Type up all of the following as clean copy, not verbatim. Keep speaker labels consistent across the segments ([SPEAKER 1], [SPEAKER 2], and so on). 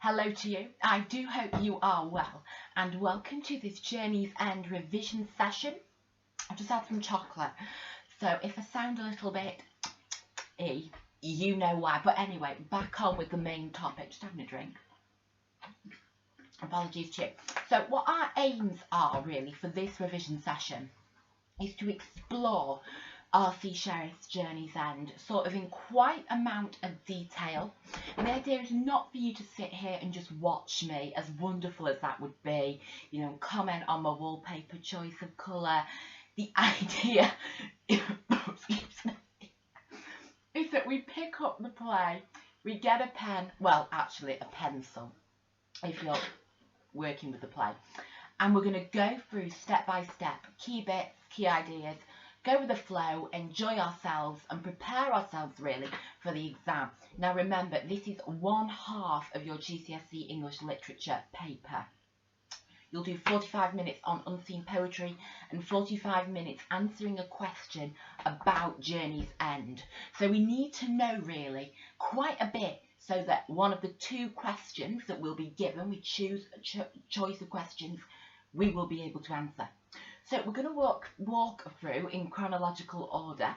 [SPEAKER 1] Hello to you. I do hope you are well, and welcome to this Journey's End revision session. I've just had some chocolate, so if I sound a little bit you know why. But anyway, back on with the main topic. Just having a drink. Apologies to you. So what our aims are really for this revision session is to explore R.C. Sherriff's Journey's End, sort of in quite amount of detail. And the idea is not for you to sit here and just watch me, as wonderful as that would be, you know, comment on my wallpaper choice of colour. The idea excuse me, is that we pick up the play, we get a pen, well actually a pencil if you're working with the play, and we're going to go through step by step, key bits, key ideas, go with the flow, enjoy ourselves and prepare ourselves really for the exam. Now remember, this is one half of your GCSE English Literature paper. You'll do 45 minutes on unseen poetry and 45 minutes answering a question about Journey's End. So we need to know really quite a bit so that one of the two questions that will be given, we choose a choice of questions, we will be able to answer. So we're going to walk through in chronological order.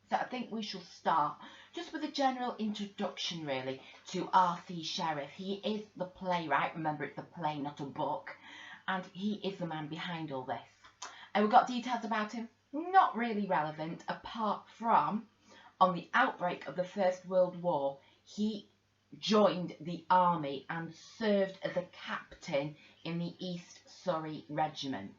[SPEAKER 1] So I think we shall start just with a general introduction really to R.C. Sherriff. He is the playwright. Remember, it's a play, not a book. And he is the man behind all this. And we've got details about him, not really relevant, apart from on the outbreak of the First World War, he joined the army and served as a captain in the East Surrey Regiment.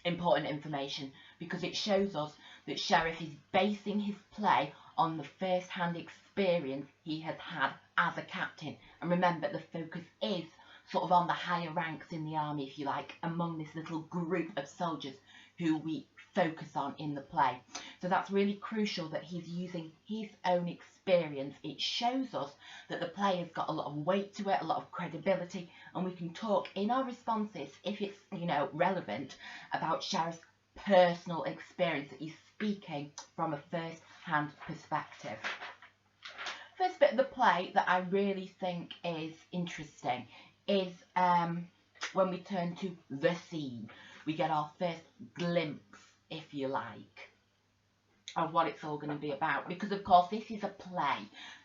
[SPEAKER 1] Important information because it shows us that Sherriff is basing his play on the first-hand experience he has had as a captain. And remember, the focus is sort of on the higher ranks in the army, if you like, among this little group of soldiers who we focus on in the play. So that's really crucial that he's using his own experience. It shows us that the play has got a lot of weight to it, a lot of credibility, and we can talk in our responses, if it's, you know, relevant, about Sherriff's personal experience, that he's speaking from a first-hand perspective. First bit of the play that I really think is interesting is when we turn to the scene. We get our first glimpse, if you like, of what it's all going to be about, because of course this is a play,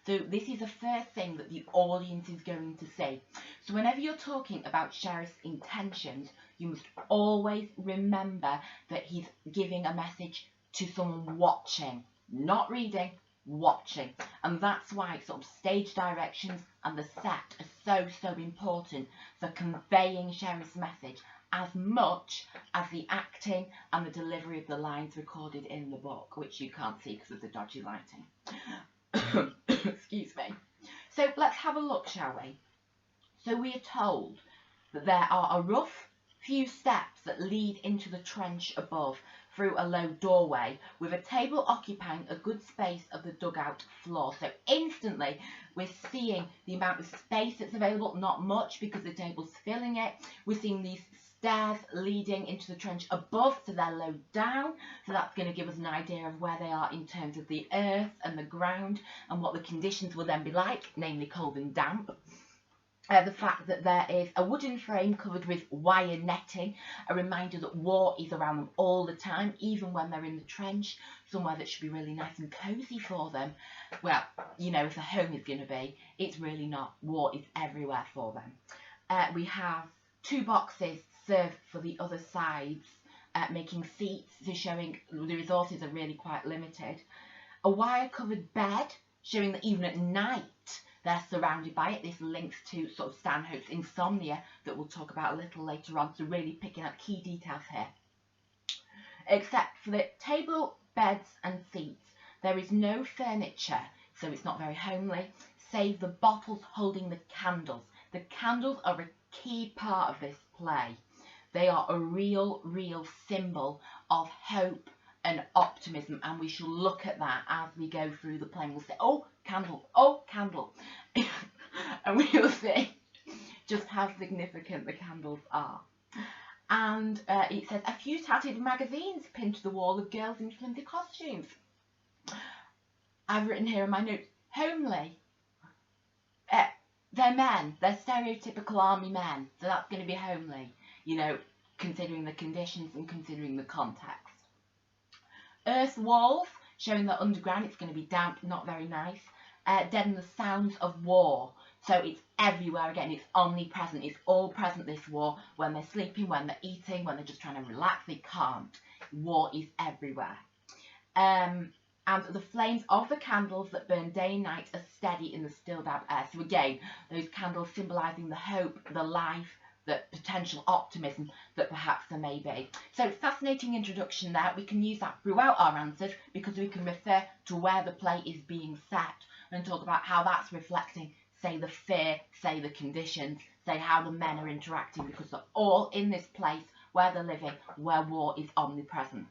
[SPEAKER 1] so this is the first thing that the audience is going to see. So whenever you're talking about Sherriff's intentions, you must always remember that he's giving a message to someone watching, not reading, watching. And that's why sort of stage directions and the set are so important for conveying Sherriff's message as much as the acting and the delivery of the lines recorded in the book, which you can't see because of the dodgy lighting. Excuse me. So let's have a look, shall we? So we are told that there are a rough few steps that lead into the trench above through a low doorway with a table occupying a good space of the dugout floor. So instantly we're seeing the amount of space that's available, not much because the table's filling it. We're seeing these stairs leading into the trench above, so they're low down, so that's going to give us an idea of where they are in terms of the earth and the ground and what the conditions will then be like, namely cold and damp. The fact that there is a wooden frame covered with wire netting, a reminder that war is around them all the time, even when they're in the trench, somewhere that should be really nice and cosy for them. Well, you know, if a home is going to be, it's really not. War is everywhere for them. We have two boxes served for the other sides, making seats, so showing the resources are really quite limited. A wire-covered bed, showing that even at night they're surrounded by it. This links to sort of Stanhope's insomnia that we'll talk about a little later on, so really picking up key details here. Except for the table, beds and seats, there is no furniture, so it's not very homely, save the bottles holding the candles. The candles are a key part of this play. They are a real symbol of hope and optimism, and we shall look at that as we go through the play. We'll say, oh, candle, oh, candle. And we will see just how significant the candles are. And it says, a few tattered magazines pinned to the wall of girls in flimsy costumes. I've written here in my notes, homely. They're They're men. They're stereotypical army men. So that's going to be homely, you know, considering the conditions and considering the context. Earth walls, showing that underground it's going to be damp, not very nice. Then the sounds of war. So it's everywhere again, it's omnipresent, it's all present, this war. When they're sleeping, when they're eating, when they're just trying to relax, they can't. War is everywhere. And the flames of the candles that burn day and night are steady in the still damp air. So again, those candles symbolising the hope, the life, the potential optimism that perhaps there may be. So fascinating introduction there. We can use that throughout our answers because we can refer to where the play is being set and talk about how that's reflecting, say, the fear, say, the conditions, say, how the men are interacting, because they're all in this place where they're living, where war is omnipresent.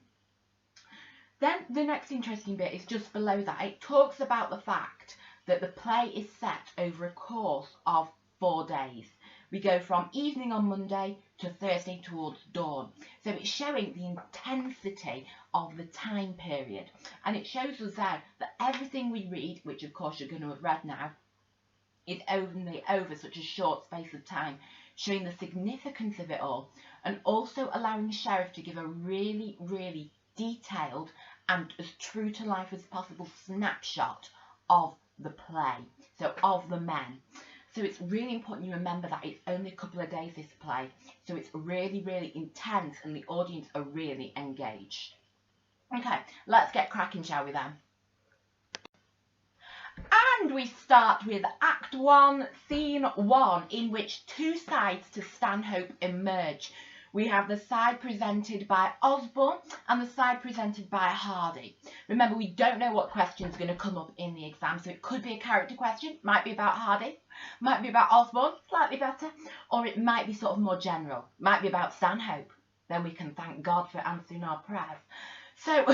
[SPEAKER 1] Then the next interesting bit is just below that. It talks about the fact that the play is set over a course of 4 days. We go from evening on Monday to Thursday towards dawn. So it's showing the intensity of the time period. And it shows us there that everything we read, which of course you're going to have read now, is only over such a short space of time, showing the significance of it all, and also allowing the sheriff to give a really, really detailed and as true to life as possible snapshot of the play, so of the men. So it's really important you remember that it's only a couple of days, this play, so it's really, really intense and the audience are really engaged. Okay, let's get cracking, shall we then? And we start with Act 1, Scene 1, in which two sides to Stanhope emerge. We have the side presented by Osborne and the side presented by Hardy. Remember, we don't know what question's going to come up in the exam, so it could be a character question, might be about Hardy, might be about Osborne, slightly better, or it might be sort of more general, might be about Stanhope. Then we can thank God for answering our prayers. So,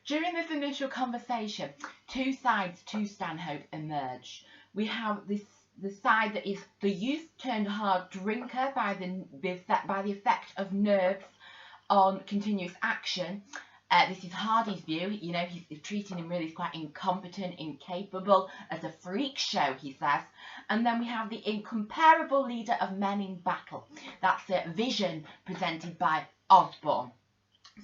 [SPEAKER 1] during this initial conversation, two sides to Stanhope emerge. We have the side that is the youth turned hard drinker by the effect of nerves on continuous action. This is Hardy's view. You know, he's treating him really as quite incompetent, incapable, as a freak show, he says. And then we have the incomparable leader of men in battle. That's a vision presented by Osborne.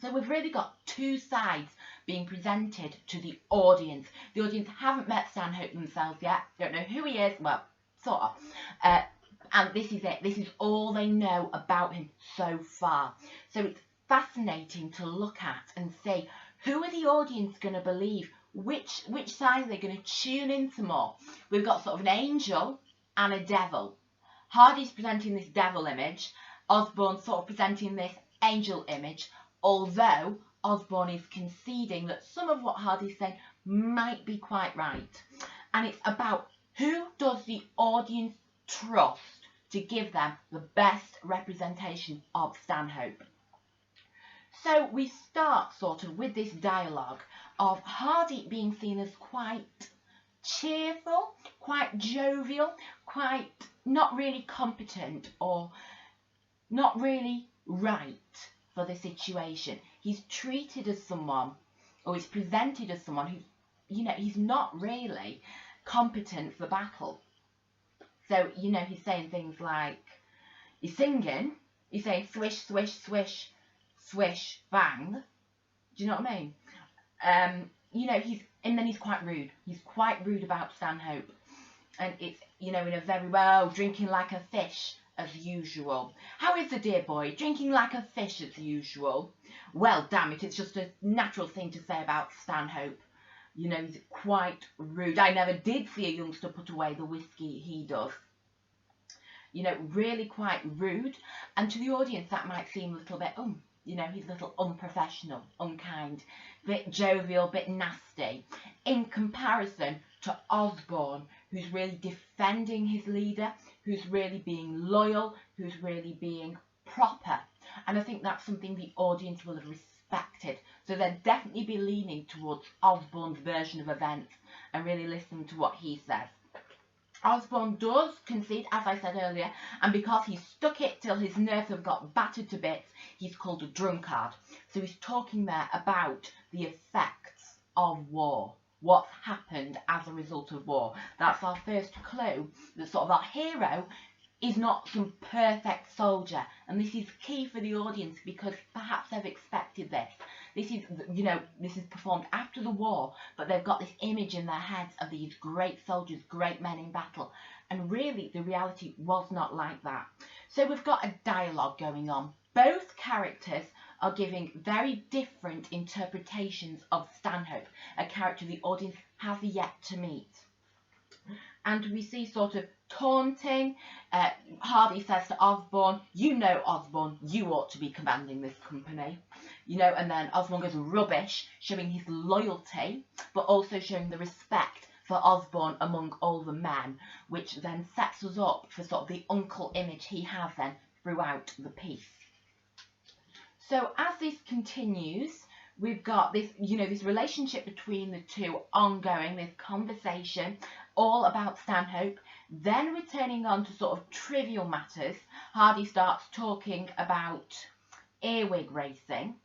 [SPEAKER 1] So we've really got two sides being presented to the audience. The audience haven't met Stanhope themselves yet, don't know who he is, well, sort of. And this is it. This is all they know about him so far. So it's fascinating to look at and see who are the audience going to believe, which side are they going to tune into more. We've got sort of an angel and a devil. Hardy's presenting this devil image, Osborne sort of presenting this angel image, although Osborne is conceding that some of what Hardy's saying might be quite right. And it's about who does the audience trust to give them the best representation of Stanhope. So we start sort of with this dialogue of Hardy being seen as quite cheerful, quite jovial, quite not really competent or not really right for the situation. He's treated as someone, or he's presented as someone who's, you know, he's not really competent for battle. So, you know, he's saying things like, he's singing, he's saying swish, swish, swish, swish, bang. Do you know what I mean? You know, and then he's quite rude. He's quite rude about Stanhope. And it's, you know, in a very, well, drinking like a fish as usual. How is the dear boy? Drinking like a fish as usual. Well, damn it, it's just a natural thing to say about Stanhope. You know, he's quite rude. I never did see a youngster put away the whiskey he does. You know, really quite rude. And to the audience, that might seem a little bit, you know, he's a little unprofessional, unkind, bit jovial, bit nasty. In comparison to Osborne, who's really defending his leader, who's really being loyal, who's really being proper. And I think that's something the audience will have respected. So they'll definitely be leaning towards Osborne's version of events and really listening to what he says. Osborne does concede, as I said earlier, and because he's stuck it till his nerves have got battered to bits, he's called a drunkard. So he's talking there about the effects of war. what's happened as a result of war. That's our first clue that sort of our hero is not some perfect soldier, and this is key for the audience because perhaps they've expected this. This is, you know, this is performed after the war, but they've got this image in their heads of these great soldiers, great men in battle, and really the reality was not like that. So we've got a dialogue going on. Both characters are giving very different interpretations of Stanhope, a character the audience has yet to meet. And we see sort of taunting. Hardy says to Osborne, you know, Osborne, you ought to be commanding this company. You know, and then Osborne goes rubbish, showing his loyalty, but also showing the respect for Osborne among all the men, which then sets us up for sort of the uncle image he has then throughout the piece. So as this continues, we've got this, you know, this relationship between the two ongoing, this conversation all about Stanhope, then returning on to sort of trivial matters. Hardy starts talking about earwig racing.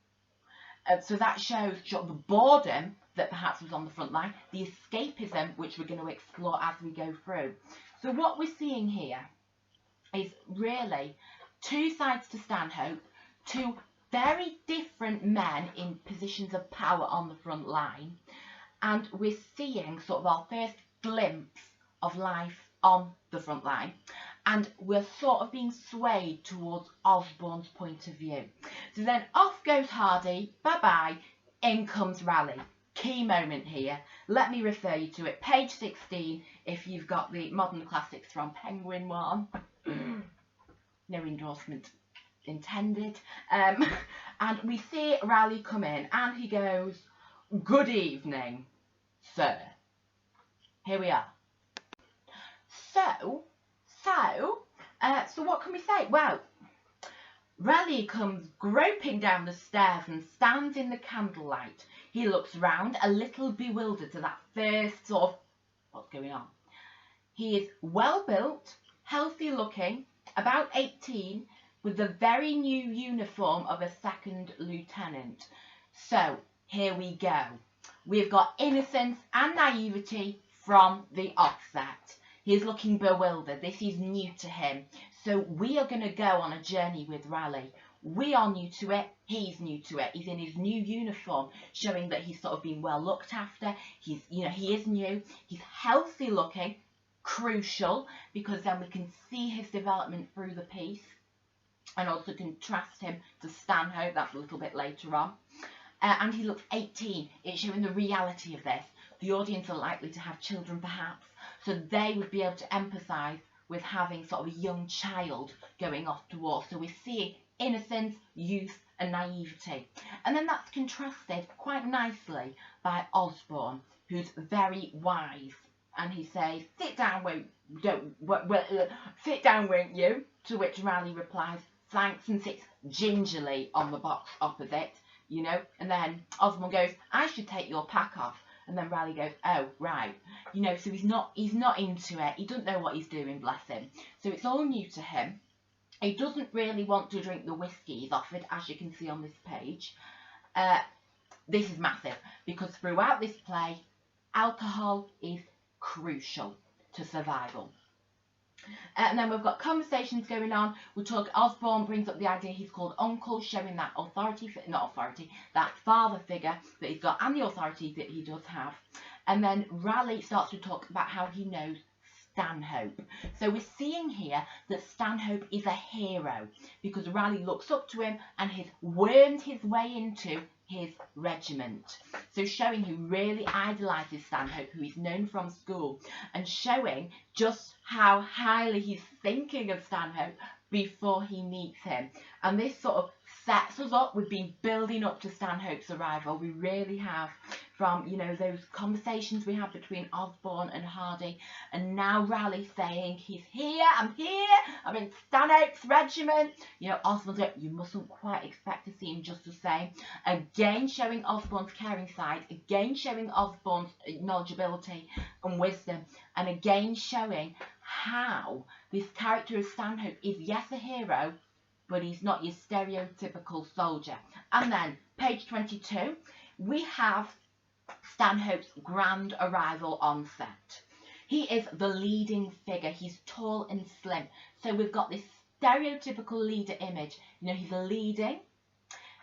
[SPEAKER 1] So that shows sort of the boredom that perhaps was on the front line, the escapism, which we're going to explore as we go through. So what we're seeing here is really two sides to Stanhope, two very different men in positions of power on the front line, and we're seeing sort of our first glimpse of life on the front line, and we're sort of being swayed towards Osborne's point of view. So then off goes Hardy, bye-bye, in comes Raleigh. Key moment here. Let me refer you to it. Page 16, if you've got the Modern Classics from Penguin one. No endorsement intended. And we see Raleigh come in, and he goes, good evening, sir. Here we are. So what can we say? Well, Raleigh comes groping down the stairs and stands in the candlelight. He looks round, a little bewildered to that first sort of, what's going on? He is well built, healthy looking, about 18, with the very new uniform of a second lieutenant. So here we go. We've got innocence and naivety from the offset. He's looking bewildered. This is new to him. So we are going to go on a journey with Raleigh. We are new to it. He's new to it. He's in his new uniform, showing that he's sort of been well looked after. He's, you know, he is new. He's healthy looking, crucial, because then we can see his development through the piece, and also contrast him to Stanhope. That's a little bit later on. And he looks 18. It's showing the reality of this. The audience are likely to have children, perhaps, so they would be able to empathise with having sort of a young child going off to war. So we're seeing innocence, youth and naivety. And then that's contrasted quite nicely by Osborne, who's very wise. And he says, sit down, sit down, won't you? To which Raleigh replies, thanks, and sits gingerly on the box opposite, you know. And then Osborne goes, I should take your pack off. And then Raleigh goes, oh, right. You know, so he's not into it. He doesn't know what he's doing, bless him. So it's all new to him. He doesn't really want to drink the whiskey he's offered, as you can see on this page. This is massive, because throughout this play, alcohol is crucial to survival. And then we've got conversations going on. Osborne brings up the idea he's called uncle, showing that that father figure that he's got and the authority that he does have. And then Raleigh starts to talk about how he knows Stanhope. So we're seeing here that Stanhope is a hero because Raleigh looks up to him and has wormed his way into his regiment. So showing he really idolises Stanhope, who he's known from school, and showing just how highly he's thinking of Stanhope before he meets him. And this sort of sets us up. We've been building up to Stanhope's arrival. We really have, from, you know, those conversations we had between Osborne and Hardy, and now Raleigh saying he's here, I'm in Stanhope's regiment. You know, Osborne's like, you mustn't quite expect to see him just the same. Again showing Osborne's caring side, again showing Osborne's knowledgeability and wisdom, and again showing how this character of Stanhope is, yes, a hero, but he's not your stereotypical soldier. And then, page 22, we have Stanhope's grand arrival on set. He is the leading figure. He's tall and slim. So we've got this stereotypical leader image. You know, he's leading.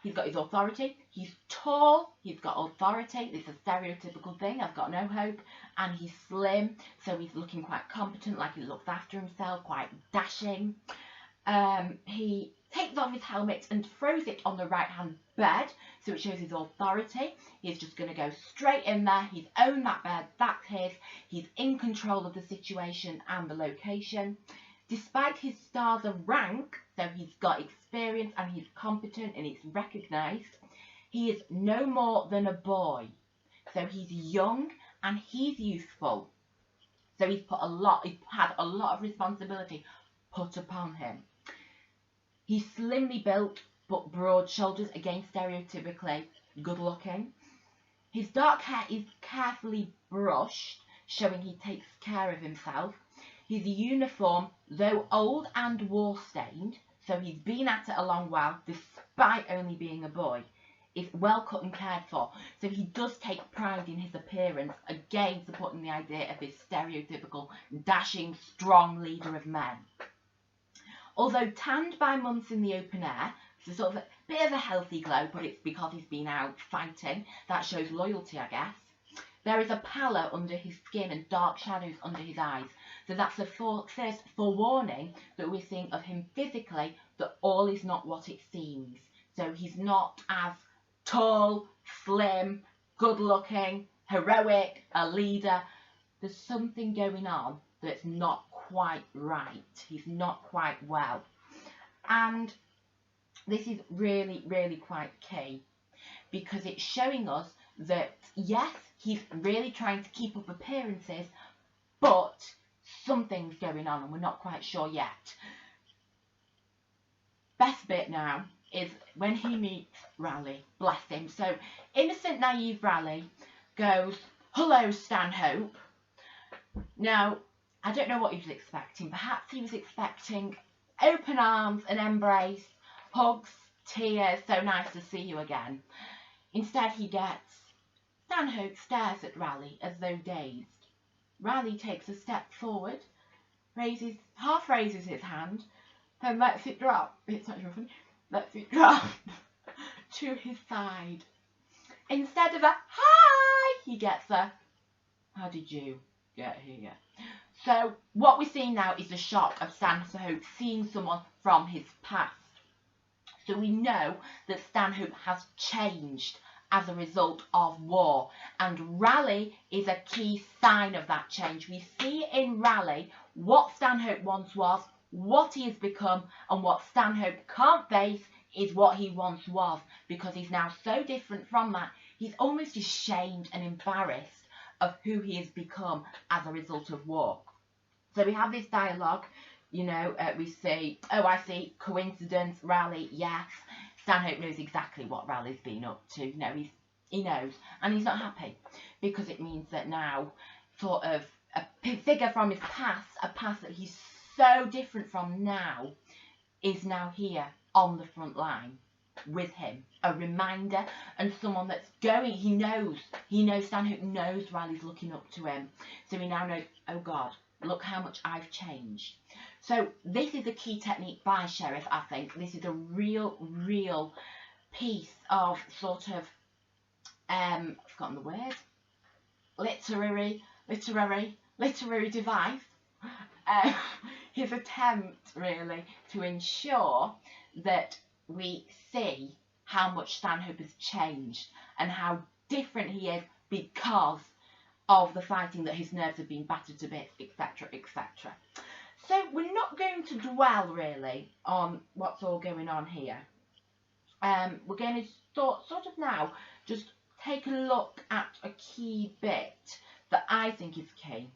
[SPEAKER 1] He's got his authority. He's tall. He's got authority. It's a stereotypical thing. I've got no hope. And he's slim. So he's looking quite competent, like he looks after himself, quite dashing. He takes off his helmet and throws it on the right-hand bed, so it shows his authority. He's just going to go straight in there. He's owned that bed. That's his. He's in control of the situation and the location. Despite his stars of rank, so he's got experience and he's competent and it's recognised, he is no more than a boy. So he's young and he's youthful. So he's had a lot of responsibility put upon him. He's slimly built but broad shoulders, again stereotypically good looking. His dark hair is carefully brushed, showing he takes care of himself. His uniform, though old and war-stained, so he's been at it a long while despite only being a boy, is well cut and cared for. So he does take pride in his appearance, again supporting the idea of this stereotypical dashing, strong leader of men. Although tanned by months in the open air, so sort of a bit of a healthy glow, but it's because he's been out fighting. That shows loyalty, I guess. There is a pallor under his skin and dark shadows under his eyes. So that's the first forewarning that we're seeing of him physically, that all is not what it seems. So he's not as tall, slim, good-looking, heroic, a leader. There's something going on that's not quite right. He's not quite well. And this is really, really quite key, because it's showing us that, yes, he's really trying to keep up appearances, but something's going on and we're not quite sure yet. Best bit now is when he meets Raleigh, bless him. So innocent, naive Raleigh goes, "Hello, Stanhope." Now, I don't know what he was expecting. Perhaps he was expecting open arms, an embrace, hugs, tears, so nice to see you again. Instead he gets, Stanhope stares at Raleigh as though dazed. Raleigh takes a step forward, half raises his hand, then lets it drop. It's not funny. Lets it drop to his side. Instead of a hi, he gets a, how did you get here? So what we're seeing now is the shock of Stanhope seeing someone from his past. So we know that Stanhope has changed as a result of war, and Raleigh is a key sign of that change. We see in Raleigh what Stanhope once was, what he has become, and what Stanhope can't face is what he once was, because he's now so different from that. He's almost ashamed and embarrassed of who he has become as a result of war. So we have this dialogue, you know, we see, oh, I see, coincidence, Raleigh, yes. Stanhope knows exactly what Raleigh's been up to. You know, he knows, and he's not happy, because it means that now, sort of, a figure from his past, a past that he's so different from now, is now here on the front line with him. A reminder, and someone that's going, he knows, Stanhope knows Raleigh's looking up to him. So he now knows, oh God, look how much I've changed. So this is a key technique by Sheriff, I think. This is a real piece of sort of, I've forgotten the word, literary device. His attempt, really, to ensure that we see how much Stanhope has changed and how different he is because of the fighting, that his nerves have been battered to bits, etc, etc. So we're not going to dwell really on what's all going on here. We're going to sort of now just take a look at a key bit that I think is key,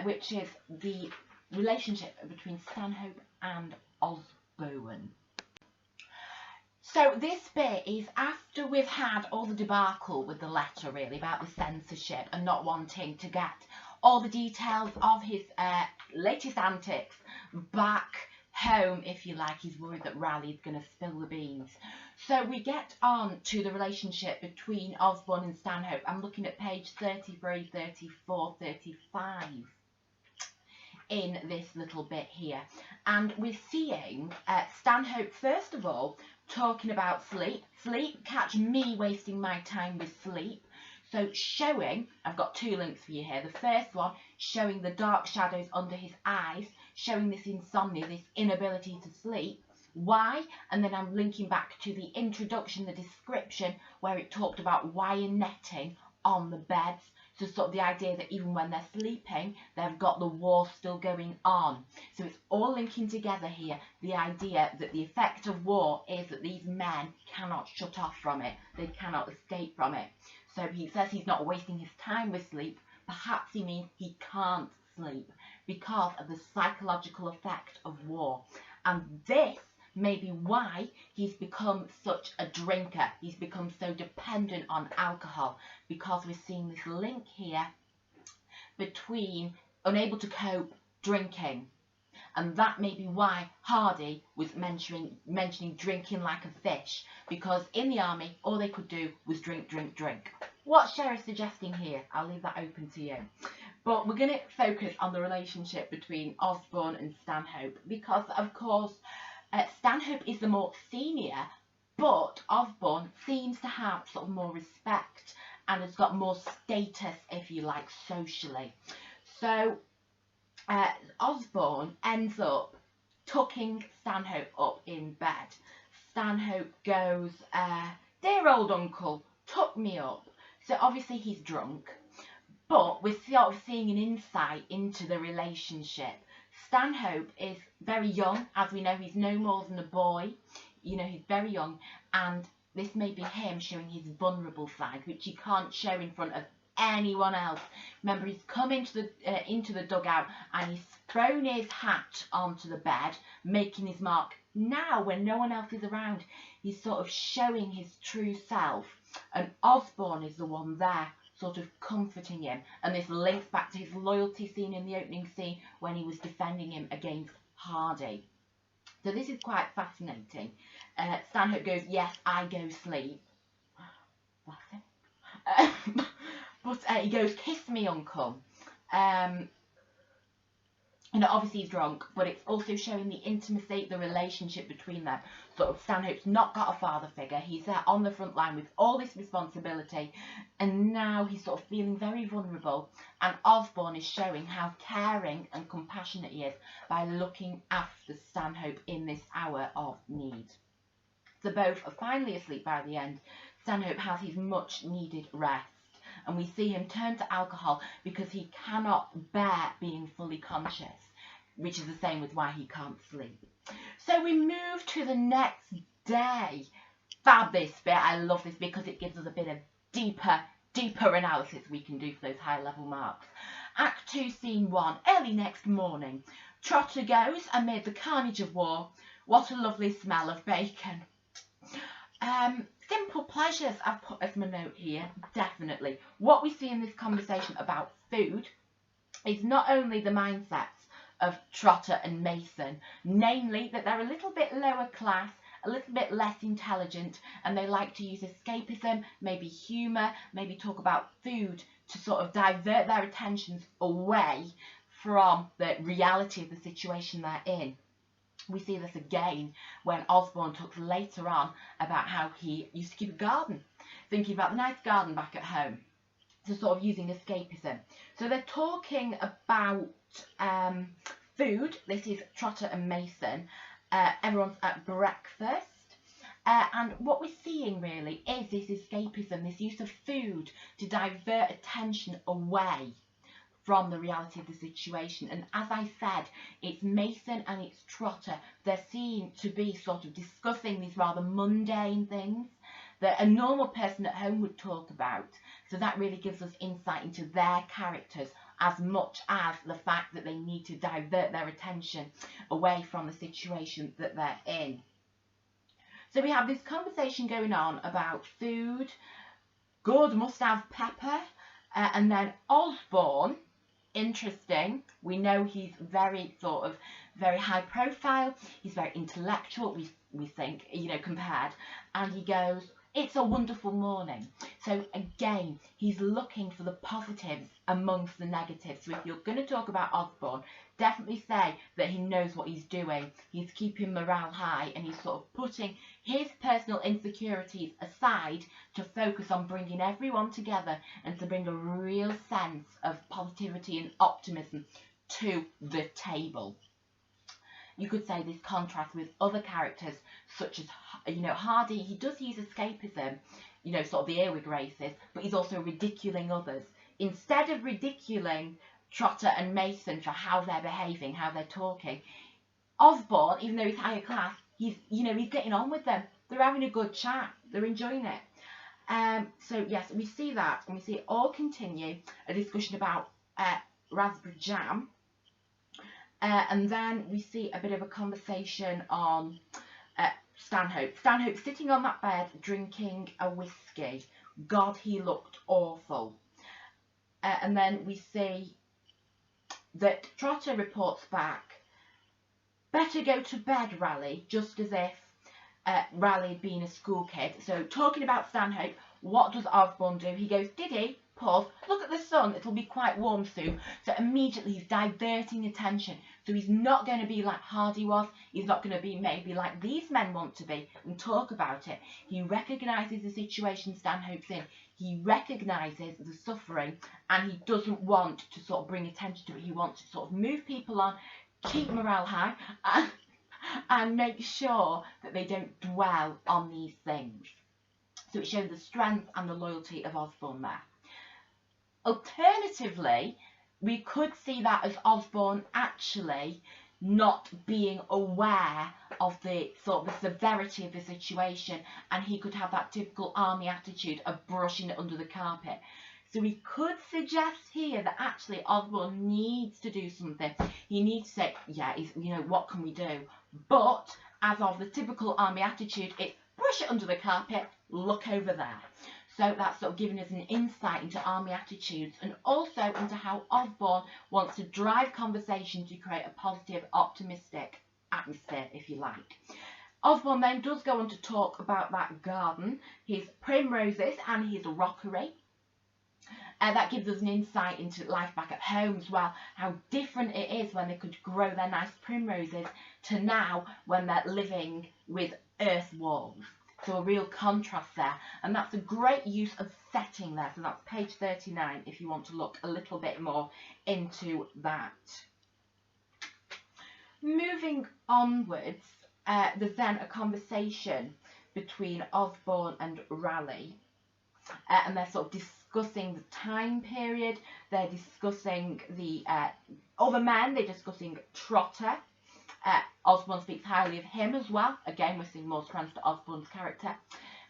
[SPEAKER 1] which is the relationship between Stanhope and Osborne. So this bit is after we've had all the debacle with the letter, really, about the censorship and not wanting to get all the details of his latest antics back home, if you like. He's worried that Raleigh's going to spill the beans. So we get on to the relationship between Osborne and Stanhope. I'm looking at page 33, 34, 35 in this little bit here. And we're seeing Stanhope, first of all, talking about sleep. Sleep, catch me wasting my time with sleep. So showing, I've got two links for you here. The first one, showing the dark shadows under his eyes, showing this insomnia, this inability to sleep. Why? And then I'm linking back to the introduction, the description, where it talked about wire netting on the beds. So sort of the idea that even when they're sleeping, they've got the war still going on. So it's all linking together here, the idea that the effect of war is that these men cannot shut off from it. They cannot escape from it. So he says he's not wasting his time with sleep. Perhaps he means he can't sleep because of the psychological effect of war. And this may be why he's become such a drinker. He's become so dependent on alcohol, because we're seeing this link here between unable to cope, drinking. And that may be why Hardy was mentioning drinking like a fish, because in the army, all they could do was drink, drink, drink. What's Sheriff suggesting here? I'll leave that open to you. But we're going to focus on the relationship between Osborne and Stanhope, because, of course, Stanhope is the more senior, but Osborne seems to have sort of more respect and has got more status, if you like, socially. So Osborne ends up tucking Stanhope up in bed. Stanhope goes, dear old uncle, tuck me up. So obviously he's drunk, but we're sort of seeing an insight into the relationship. Stanhope is very young, as we know. He's no more than a boy. You know, he's very young, and this may be him showing his vulnerable side, which he can't show in front of anyone else. Remember, he's come into the dugout and he's thrown his hat onto the bed, making his mark. Now, when no one else is around, he's sort of showing his true self, and Osborne is the one there, sort of comforting him. And this links back to his loyalty scene in the opening scene when he was defending him against Hardy. So this is quite fascinating. Stanhope goes, yes, I go sleep. But he goes, kiss me, uncle. And obviously he's drunk, but it's also showing the intimacy, the relationship between them. Sort of Stanhope's not got a father figure. He's there on the front line with all this responsibility, and now he's sort of feeling very vulnerable. And Osborne is showing how caring and compassionate he is by looking after Stanhope in this hour of need. So both are finally asleep by the end. Stanhope has his much needed rest, and we see him turn to alcohol because he cannot bear being fully conscious, which is the same with why he can't sleep. So we move to the next day. Fab, this bit. I love this because it gives us a bit of deeper analysis we can do for those high level marks. Act 2, Scene 1. Early next morning. Trotter goes amid the carnage of war. What a lovely smell of bacon. Simple pleasures, I've put as my note here, definitely. What we see in this conversation about food is not only the mindsets of Trotter and Mason, namely that they're a little bit lower class, a little bit less intelligent, and they like to use escapism, maybe humour, maybe talk about food to sort of divert their attentions away from the reality of the situation they're in. We see this again when Osborne talks later on about how he used to keep a garden, thinking about the nice garden back at home, so sort of using escapism. So they're talking about food. This is Trotter and Mason. Everyone's at breakfast. And what we're seeing really is this escapism, this use of food to divert attention away from the reality of the situation. And as I said, it's Mason and it's Trotter. They're seen to be sort of discussing these rather mundane things that a normal person at home would talk about. So that really gives us insight into their characters as much as the fact that they need to divert their attention away from the situation that they're in. So we have this conversation going on about food. Good, must have pepper. And then Osborne interesting. We know he's very very high profile. He's very intellectual, we think, compared. And he goes, it's a wonderful morning. So again, he's looking for the positives amongst the negatives. So if you're going to talk about Osborne, definitely say that he knows what he's doing. He's keeping morale high, and he's sort of putting his personal insecurities aside to focus on bringing everyone together and to bring a real sense of positivity and optimism to the table. You could say this contrasts with other characters such as, Hardy. He does use escapism, sort of the earwig races, but he's also ridiculing others. Instead of ridiculing Trotter and Mason for how they're behaving, how they're talking, Osborne, even though he's higher class, he's getting on with them. They're having a good chat. They're enjoying it. So yes, we see that, and we see it all continue, a discussion about raspberry jam. And then we see a bit of a conversation on Stanhope. Stanhope sitting on that bed drinking a whiskey. God, he looked awful. And then we see that Trotter reports back, better go to bed, Raleigh, just as if Raleigh had been a school kid. So talking about Stanhope, what does Osborne do? He goes, did he? Pause. Look at the sun. It'll be quite warm soon. So immediately he's diverting attention. So he's not going to be like Hardy was. He's not going to be maybe like these men want to be and talk about it. He recognises the situation Stanhope's in. He recognises the suffering, and he doesn't want to sort of bring attention to it. He wants to sort of move people on, keep morale high, and make sure that they don't dwell on these things. So it shows the strength and the loyalty of Osborne there. Alternatively, we could see that as Osborne actually not being aware of the sort of the severity of the situation, and he could have that typical army attitude of brushing it under the carpet. So we could suggest here that actually Osborne needs to do something. He needs to say, yeah, what can we do? But as of the typical army attitude, it's brush it under the carpet, look over there. So that's sort of giving us an insight into army attitudes, and also into how Osborne wants to drive conversation to create a positive, optimistic atmosphere, if you like. Osborne then does go on to talk about that garden, his primroses and his rockery. That gives us an insight into life back at home as well, how different it is when they could grow their nice primroses to now when they're living with earth walls. So a real contrast there, and that's a great use of setting there. So that's page 39 if you want to look a little bit more into that. Moving onwards, there's then a conversation between Osborne and Raleigh, and they're sort of discussing the time period. They're discussing the other men. They're discussing Trotter. Osborne speaks highly of him as well. Again, we're seeing more strands to Osborne's character.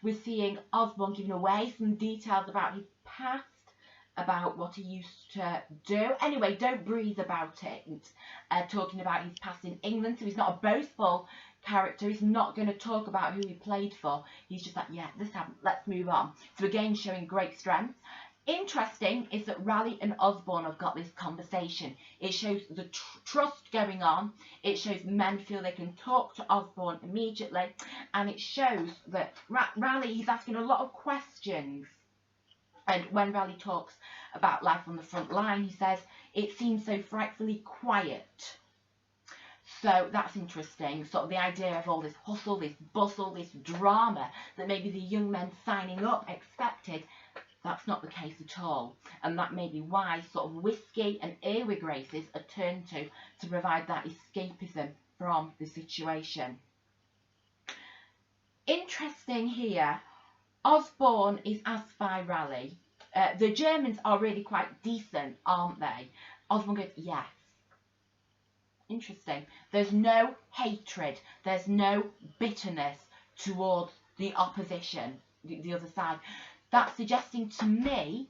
[SPEAKER 1] We're seeing Osborne giving away some details about his past, about what he used to do. Anyway, don't breathe about it. Talking about his past in England. So he's not a boastful character. He's not going to talk about who he played for. He's just like, yeah, this happened. Let's move on. So again, showing great strength. Interesting is that Raleigh and Osborne have got this conversation. It shows the trust going on. It shows men feel they can talk to Osborne immediately. And it shows that Raleigh, he's asking a lot of questions. And when Raleigh talks about life on the front line, he says, it seems so frightfully quiet. So that's interesting. Sort of the idea of all this hustle, this bustle, this drama that maybe the young men signing up expected. That's not the case at all, and that may be why sort of whiskey and earwig races are turned to provide that escapism from the situation. Interesting here, Osborne is asked by Raleigh, the Germans are really quite decent, aren't they? Osborne goes, yes. Interesting. There's no hatred, there's no bitterness towards the opposition, the other side. That's suggesting to me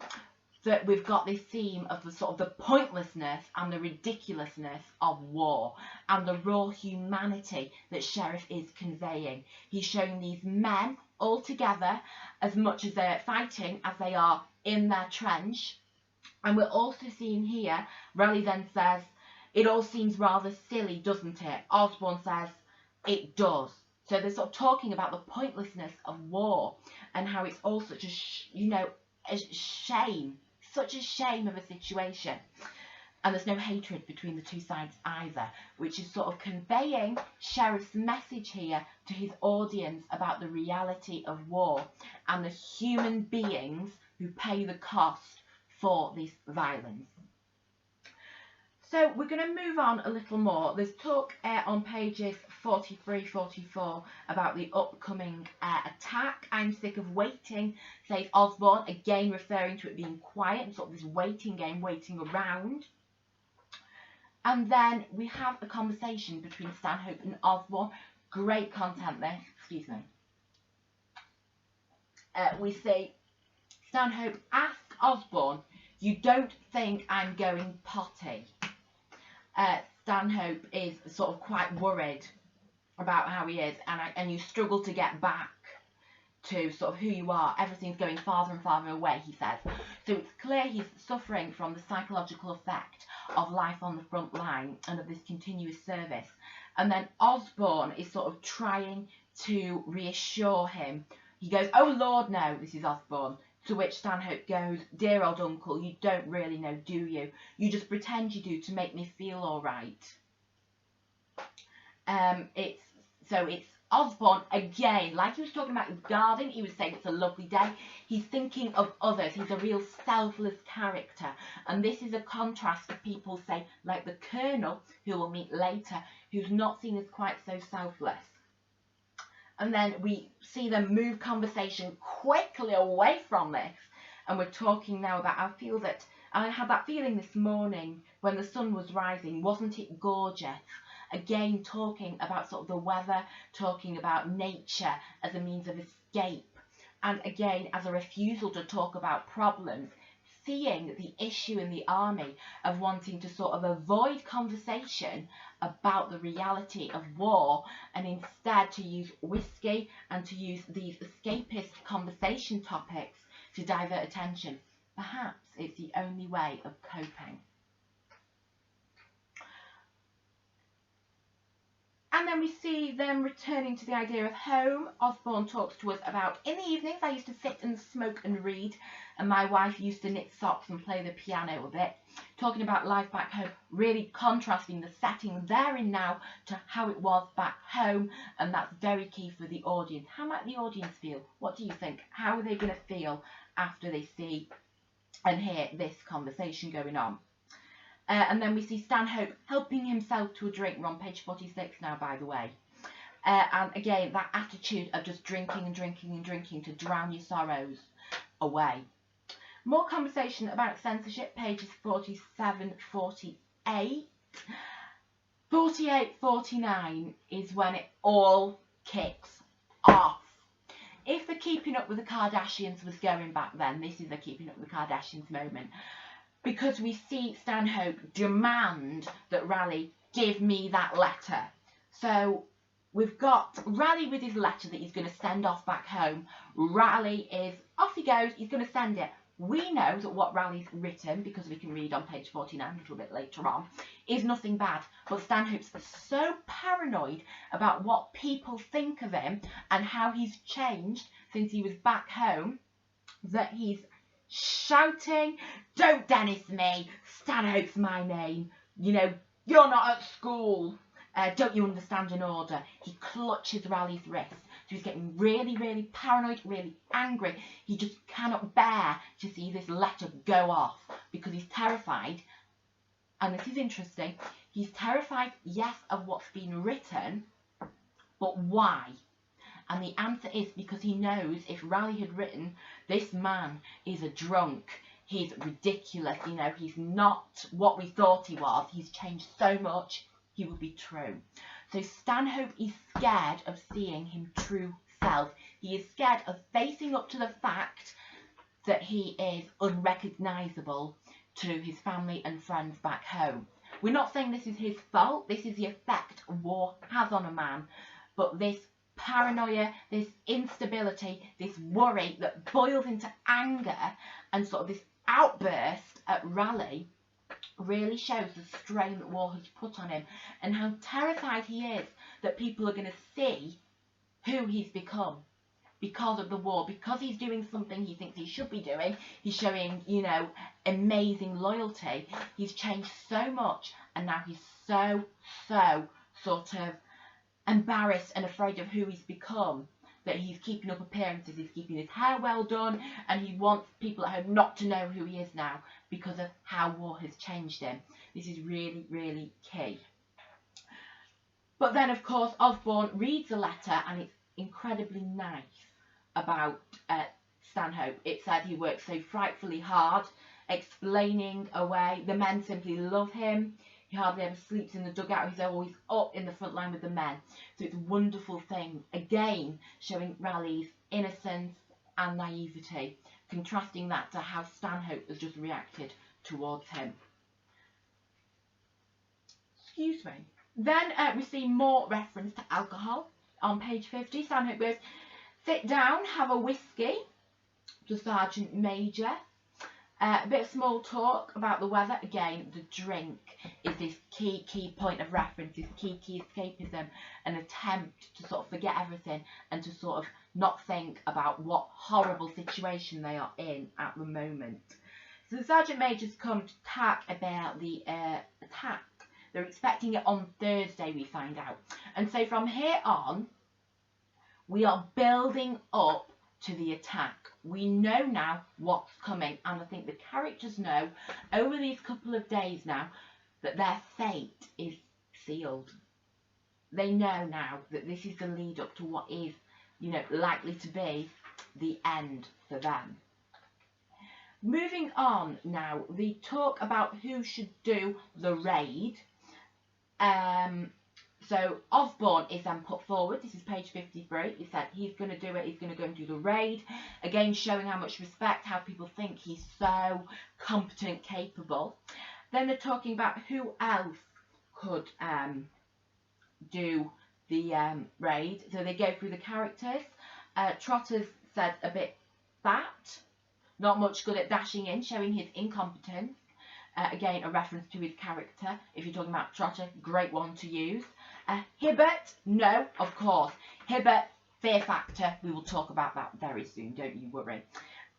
[SPEAKER 1] that we've got this theme of the sort of the pointlessness and the ridiculousness of war and the raw humanity that Sheriff is conveying. He's showing these men all together, as much as they're fighting as they are in their trench, And we're also seeing here, Raleigh then says, it all seems rather silly, doesn't it? Osborne says, it does. So they're sort of talking about the pointlessness of war and how it's all such a, a shame, such a shame of a situation. And there's no hatred between the two sides either, which is sort of conveying Sheriff's message here to his audience about the reality of war and the human beings who pay the cost for this violence. So we're going to move on a little more. There's talk on pages 43, 44 about the upcoming attack. I'm sick of waiting, says Osborne, again referring to it being quiet, sort of this waiting game, waiting around. And then we have a conversation between Stanhope and Osborne. Great content there, excuse me. We see Stanhope ask Osborne, you don't think I'm going potty? Stanhope is sort of quite worried about how he is, and you struggle to get back to sort of who you are. Everything's going farther and farther away, he says. So it's clear he's suffering from the psychological effect of life on the front line and of this continuous service. And then Osborne is sort of trying to reassure him. He goes, oh Lord, no, this is Osborne. To which Stanhope goes, dear old uncle, you don't really know, do you? You just pretend you do to make me feel all right. It's Osborne, again, like he was talking about his garden, he was saying it's a lovely day. He's thinking of others. He's a real selfless character. And this is a contrast to people, say, like the Colonel, who we'll meet later, who's not seen as quite so selfless. And then we see them move conversation quickly away from this. And we're talking now about, I feel that, I had that feeling this morning when the sun was rising, wasn't it gorgeous? Again, talking about sort of the weather, talking about nature as a means of escape. And again, as a refusal to talk about problems, seeing the issue in the army of wanting to sort of avoid conversation about the reality of war and instead to use whiskey and to use these escapist conversation topics to divert attention. Perhaps it's the only way of coping. And then we see them returning to the idea of home. Osborne talks to us about, in the evenings I used to sit and smoke and read, and my wife used to knit socks and play the piano a bit. Talking about life back home, really contrasting the setting they're in now to how it was back home, and that's very key for the audience. How might the audience feel? What do you think? How are they going to feel after they see and hear this conversation going on? And then we see Stanhope helping himself to a drink. We're on page 46 now, by the way. And again, that attitude of just drinking and drinking and drinking to drown your sorrows away. More conversation about censorship, pages 47, 48. 48, 49 is when it all kicks off. If the Keeping Up with the Kardashians was going back then, this is the Keeping Up with the Kardashians moment. Because we see Stanhope demand that Raleigh give me that letter. So we've got Raleigh with his letter that he's going to send off back home. Raleigh is, off he goes, he's going to send it. We know that what Raleigh's written, because we can read on page 49 a little bit later on, is nothing bad. But Stanhope's so paranoid about what people think of him and how he's changed since he was back home that he's shouting, don't Dennis me, Stanhope's my name, you're not at school, don't you understand an order? He clutches Raleigh's wrist, so he's getting really, really paranoid, really angry. He just cannot bear to see this letter go off because he's terrified, and this is interesting, he's terrified, yes, of what's been written, but why? And the answer is because he knows if Raleigh had written, this man is a drunk, he's ridiculous, he's not what we thought he was, he's changed so much, he would be true. So Stanhope is scared of seeing him true self. He is scared of facing up to the fact that he is unrecognisable to his family and friends back home. We're not saying this is his fault, this is the effect war has on a man, but this paranoia, this instability, this worry that boils into anger and sort of this outburst at Raleigh really shows the strain that war has put on him and how terrified he is that people are going to see who he's become because of the war, because he's doing something he thinks he should be doing. He's showing, you know, amazing loyalty. He's changed so much, and now he's so sort of embarrassed and afraid of who he's become that he's keeping up appearances, he's keeping his hair well done, and he wants people at home not to know who he is now because of how war has changed him. This is really key. But then, of course, Osborne reads a letter, and it's incredibly nice about Stanhope. It said he works so frightfully hard, explaining away. The men simply love him. He hardly ever sleeps in the dugout. He's always up in the front line with the men. So it's a wonderful thing. Again, showing Raleigh's innocence and naivety, contrasting that to how Stanhope has just reacted towards him. Excuse me. Then we see more reference to alcohol on page 50. Stanhope goes, "Sit down, have a whiskey," to Sergeant Major. A bit of small talk about the weather. Again, the drink is this key point of reference, this key escapism, an attempt to sort of forget everything and to sort of not think about what horrible situation they are in at the moment. So the Sergeant Major's come to talk about the attack. They're expecting it on Thursday, we find out. And so from here on, we are building up to the attack. We know now what's coming, and I think the characters know over these couple of days now that their fate is sealed. They know now that this is the lead up to what is, you know, likely to be the end for them. Moving on now, we talk about who should do the raid. So Osborne is then put forward. This is page 53. He said he's going to do it. He's going to go and do the raid. Again, showing how much respect, how people think he's so competent, capable. Then they're talking about who else could do the raid. So they go through the characters. Trotter's said a bit fat, not much good at dashing in, showing his incompetence. Again, a reference to his character. If you're talking about Trotter, great one to use. Hibbert, no, of course. Hibbert, fear factor. We will talk about that very soon, don't you worry.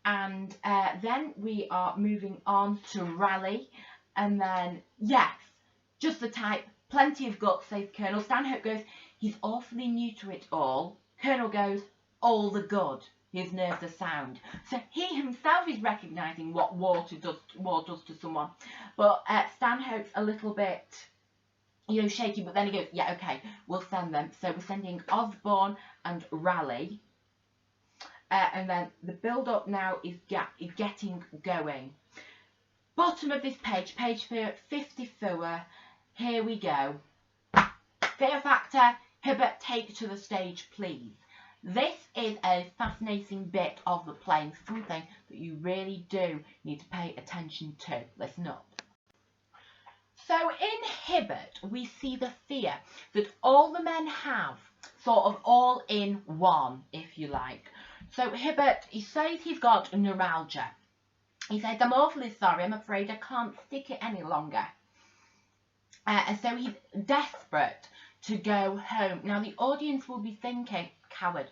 [SPEAKER 1] And then we are moving on to Raleigh. And then, yes, just the type. Plenty of guts, says Colonel. Stanhope goes, he's awfully new to it all. Colonel goes, all the good. His nerves are sound. So he himself is recognising what war does to someone. But Stanhope's a little bit, you know, shaky. But then he goes, yeah, okay, we'll send them. So we're sending Osborne and Raleigh. And then the build-up now is getting going. Bottom of this page, page 54. Here we go. Fear factor. Hibbert, take to the stage, please. This is a fascinating bit of the play, something that you really do need to pay attention to. Listen up. So in Hibbert, we see the fear that all the men have, sort of all in one, if you like. So Hibbert, he says he's got neuralgia. He says, I'm awfully sorry, I'm afraid I can't stick it any longer. And so he's desperate to go home. Now the audience will be thinking, coward.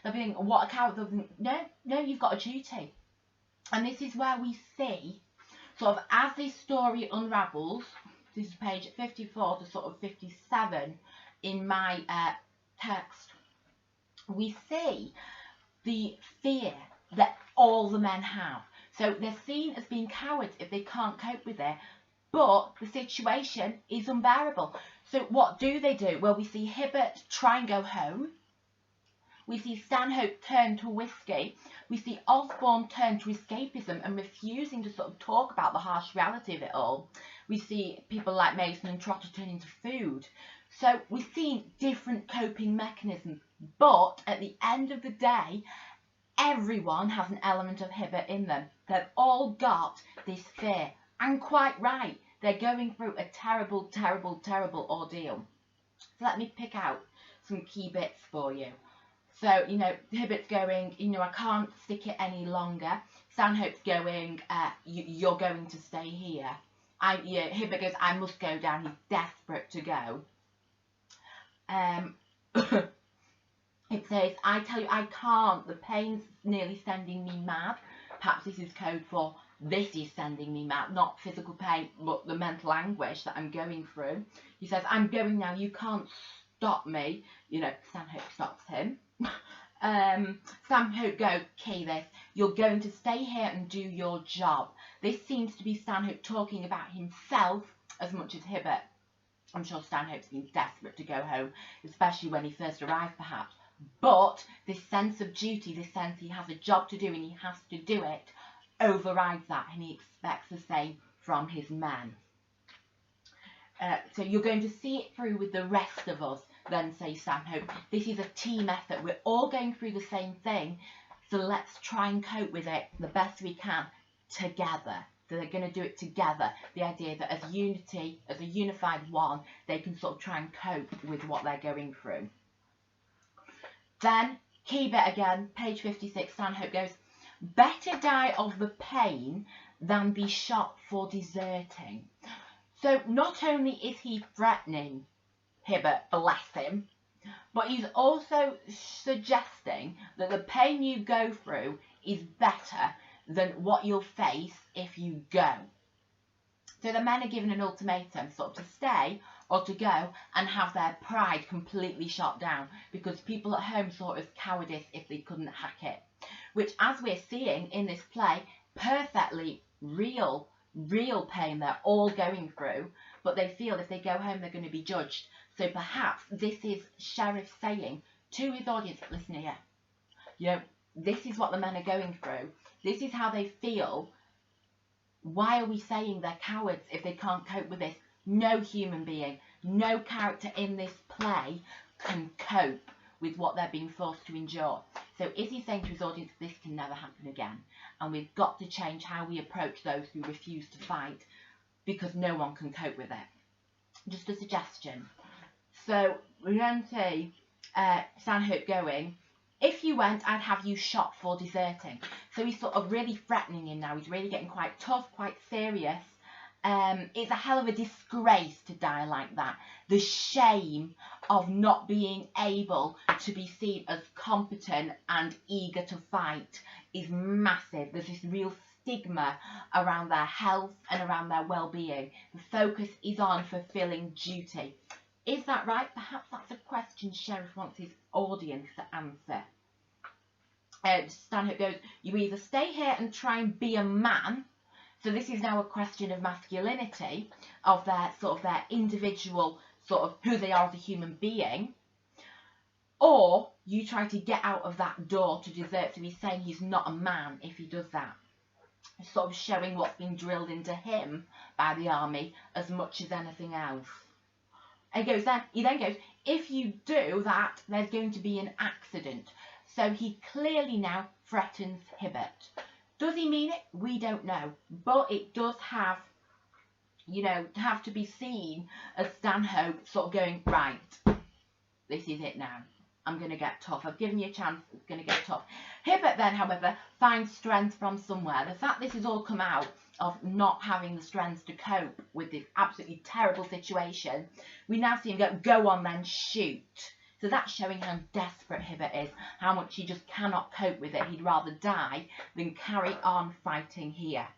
[SPEAKER 1] They'll be thinking, what a coward. They'll think, no, you've got a duty. And this is where we see, sort of as this story unravels, this is page 54 to sort of 57 in my text, we see the fear that all the men have. So they're seen as being cowards if they can't cope with it, but the situation is unbearable. So what do? Well, we see Hibbert try and go home. We see Stanhope turn to whiskey. We see Osborne turn to escapism and refusing to sort of talk about the harsh reality of it all. We see people like Mason and Trotter turning to food. So we've seen different coping mechanisms, but at the end of the day, everyone has an element of Hibbert in them. They've all got this fear, and quite right. They're going through a terrible ordeal. So let me pick out some key bits for you. So, Hibbert's going, I can't stick it any longer. Stanhope's going, you're going to stay here. Hibbert goes, I must go down. He's desperate to go. It says, I tell you, I can't. The pain's nearly sending me mad. Perhaps this is code for this is sending me mad. Not physical pain, but the mental anguish that I'm going through. He says, I'm going now. You can't stop me. You know, Stanhope stops him. Stanhope go, key this. You're going to stay here and do your job. This seems to be Stanhope talking about himself as much as Hibbert. I'm sure Stanhope's been desperate to go home, especially when he first arrived perhaps. But this sense of duty, this sense he has a job to do and he has to do it, overrides that, and he expects the same from his men. So you're going to see it through with the rest of us, then says Stanhope. This is a team effort. We're all going through the same thing, so let's try and cope with it the best we can together. So they're going to do it together. The idea that as unity, as a unified one, they can sort of try and cope with what they're going through. Then, key bit again, page 56, Stanhope goes, better die of the pain than be shot for deserting. So not only is he threatening Hibbert, bless him, but he's also suggesting that the pain you go through is better than what you'll face if you go. So the men are given an ultimatum, sort of to stay or to go and have their pride completely shot down, because people at home saw it as cowardice if they couldn't hack it. Which, as we're seeing in this play, perfectly real pain they're all going through, but they feel if they go home they're going to be judged. So perhaps this is Sheriff saying to his audience, listen here, you know, this is what the men are going through. This is how they feel. Why are we saying they're cowards if they can't cope with this? No human being, no character in this play can cope with what they're being forced to endure. So is he saying to his audience, this can never happen again, and we've got to change how we approach those who refuse to fight, because no one can cope with it. Just a suggestion. So we're going to see Stanhope going, if you went, I'd have you shot for deserting. So he's sort of really threatening him now. He's really getting quite tough, quite serious. It's a hell of a disgrace to die like that. The shame of not being able to be seen as competent and eager to fight is massive. There's this real stigma around their health and around their well-being. The focus is on fulfilling duty. Is that right? Perhaps that's a question Sheriff wants his audience to answer. Stanhope goes, you either stay here and try and be a man. So this is now a question of masculinity, of their sort of their individual sort of who they are as a human being, or you try to get out of that door to desert. So he's saying he's not a man if he does that. Sort of showing what's been drilled into him by the army as much as anything else. And he then goes, if you do that, there's going to be an accident. So he clearly now threatens Hibbert. Does he mean it? We don't know. But it does have, you know, have to be seen as Stanhope sort of going, right, this is it now. I'm going to get tough. I've given you a chance. It's going to get tough. Hibbert then, however, finds strength from somewhere. The fact this has all come out of not having the strength to cope with this absolutely terrible situation, we now see him go on then, shoot. So that's showing how desperate Hibbert is, how much he just cannot cope with it. He'd rather die than carry on fighting here.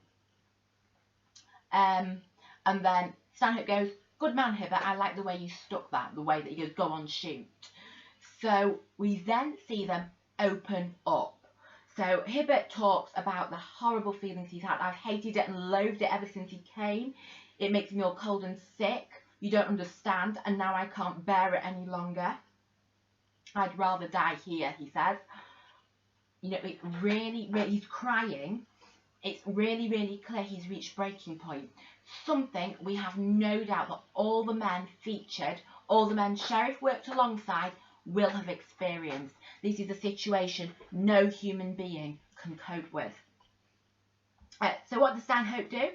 [SPEAKER 1] And then Stanhope goes, good man, Hibbert, I like the way you stuck that, the way that he goes, go on, shoot. So we then see them open up. So Hibbert talks about the horrible feelings he's had. I've hated it and loathed it ever since he came. It makes me all cold and sick. You don't understand, and now I can't bear it any longer. I'd rather die here, he says. You know, it really, he's crying. It's really, really clear he's reached breaking point. Something we have no doubt that all the men featured, all the men Sheriff worked alongside, will have experienced. This is a situation no human being can cope with. So what does Stanhope do?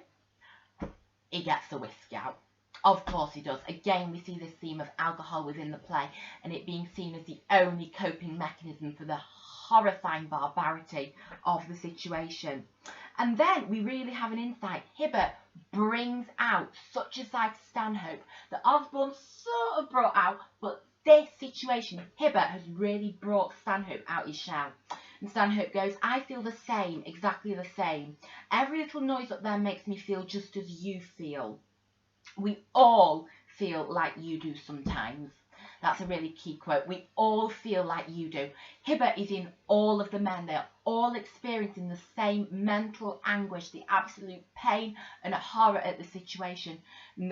[SPEAKER 1] He gets the whiskey out. Of course he does. Again, we see this theme of alcohol within the play and it being seen as the only coping mechanism for the horrifying barbarity of the situation. And then we really have an insight. Hibbert brings out such a side to Stanhope that Osborne sort of brought out, but this situation, Hibbert has really brought Stanhope out his shell. And Stanhope goes, I feel the same, exactly the same. Every little noise up there makes me feel just as you feel. We all feel like you do sometimes. That's a really key quote. We all feel like you do. Hibbert is in all of the men. They're all experiencing the same mental anguish, the absolute pain and horror at the situation.